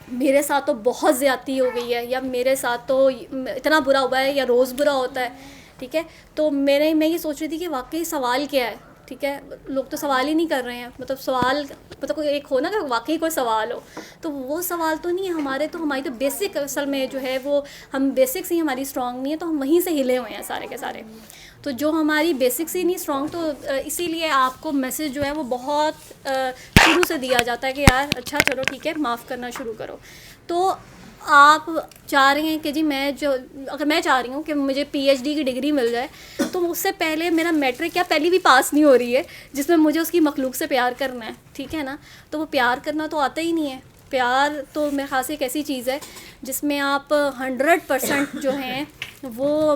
میرے ساتھ تو بہت زیادتی ہو گئی ہے, یا میرے ساتھ تو اتنا برا ہوا ہے, یا روز برا ہوتا ہے, ٹھیک ہے. تو میں یہ سوچ رہی تھی کہ واقعی سوال کیا ہے, ٹھیک ہے. لوگ تو سوال ہی نہیں کر رہے ہیں, مطلب سوال مطلب کوئی ایک ہو نا کہ واقعی کوئی سوال ہو, تو وہ سوال تو نہیں ہے ہماری تو بیسک اصل میں جو ہے وہ ہم بیسکس ہی ہماری اسٹرانگ نہیں ہے, تو ہم وہیں سے ہلے ہوئے ہیں سارے کے سارے. تو جو ہماری بیسکس ہی نہیں اسٹرانگ, تو اسی لیے آپ کو میسج جو ہے وہ بہت شروع سے دیا جاتا ہے کہ یار اچھا چلو ٹھیک ہے معاف کرنا شروع کرو. تو آپ چاہ رہے ہیں کہ جی اگر میں چاہ رہی ہوں کہ مجھے PhD کی ڈگری مل جائے تو اس سے پہلے میرا میٹرک یا پہلی بھی پاس نہیں ہو رہی ہے جس میں مجھے اس کی مخلوق سے پیار کرنا ہے, ٹھیک ہے نا. تو وہ پیار کرنا تو آتا ہی نہیں ہے. پیار تو میرے خیال سے ایک ایسی چیز ہے جس میں آپ 100% جو ہیں وہ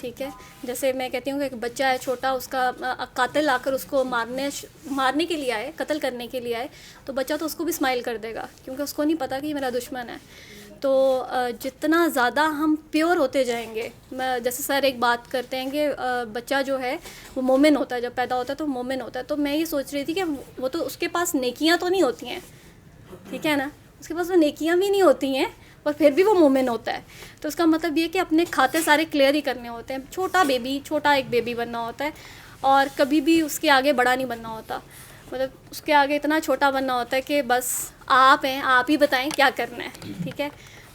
ٹھیک ہے. جیسے میں کہتی ہوں کہ ایک بچہ ہے چھوٹا, اس کا قاتل آ کر اس کو مارنے کے لیے آئے, قتل کرنے کے لیے آئے, تو بچہ تو اس کو بھی اسمائل کر دے گا, کیونکہ اس کو نہیں پتا کہ یہ میرا دشمن ہے. تو جتنا زیادہ ہم پیور ہوتے جائیں گے, جیسے سر ایک بات کرتے ہیں کہ بچہ جو ہے وہ مومن ہوتا ہے, جب پیدا ہوتا ہے تو مومن ہوتا ہے. تو میں یہ سوچ رہی تھی کہ وہ تو اس کے پاس نیکیاں تو نہیں ہوتی ہیں, ٹھیک ہے نا, اس کے پاس وہ نیکیاں بھی نہیں ہوتی ہیں, اور پھر بھی وہ مومن ہوتا ہے. تو اس کا مطلب یہ کہ اپنے کھاتے سارے کلیئر ہی کرنے ہوتے ہیں. چھوٹا ایک بیبی بننا ہوتا ہے, اور کبھی بھی اس کے آگے بڑا نہیں بننا ہوتا. مطلب اس کے آگے اتنا چھوٹا بننا ہوتا ہے کہ بس آپ ہیں, آپ ہی بتائیں کیا کرنا ہے, ٹھیک ہے.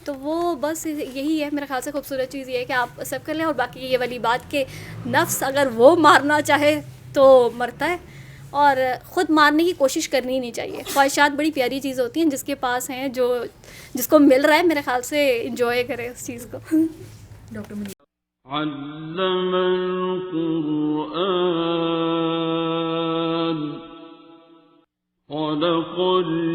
تو وہ بس یہی ہے میرے خیال سے خوبصورت چیز یہ ہے کہ آپ سب کر لیں. اور باقی یہ والی بات کہ نفس اگر وہ مارنا چاہے تو مرتا ہے, اور خود مارنے کی کوشش کرنی ہی نہیں چاہیے. خواہشات بڑی پیاری چیز ہوتی ہیں, جس کے پاس ہیں, جس کو مل رہا ہے, میرے خیال سے انجوائے کرے اس چیز کو. ڈاکٹر علم القرآن خلق الإنسان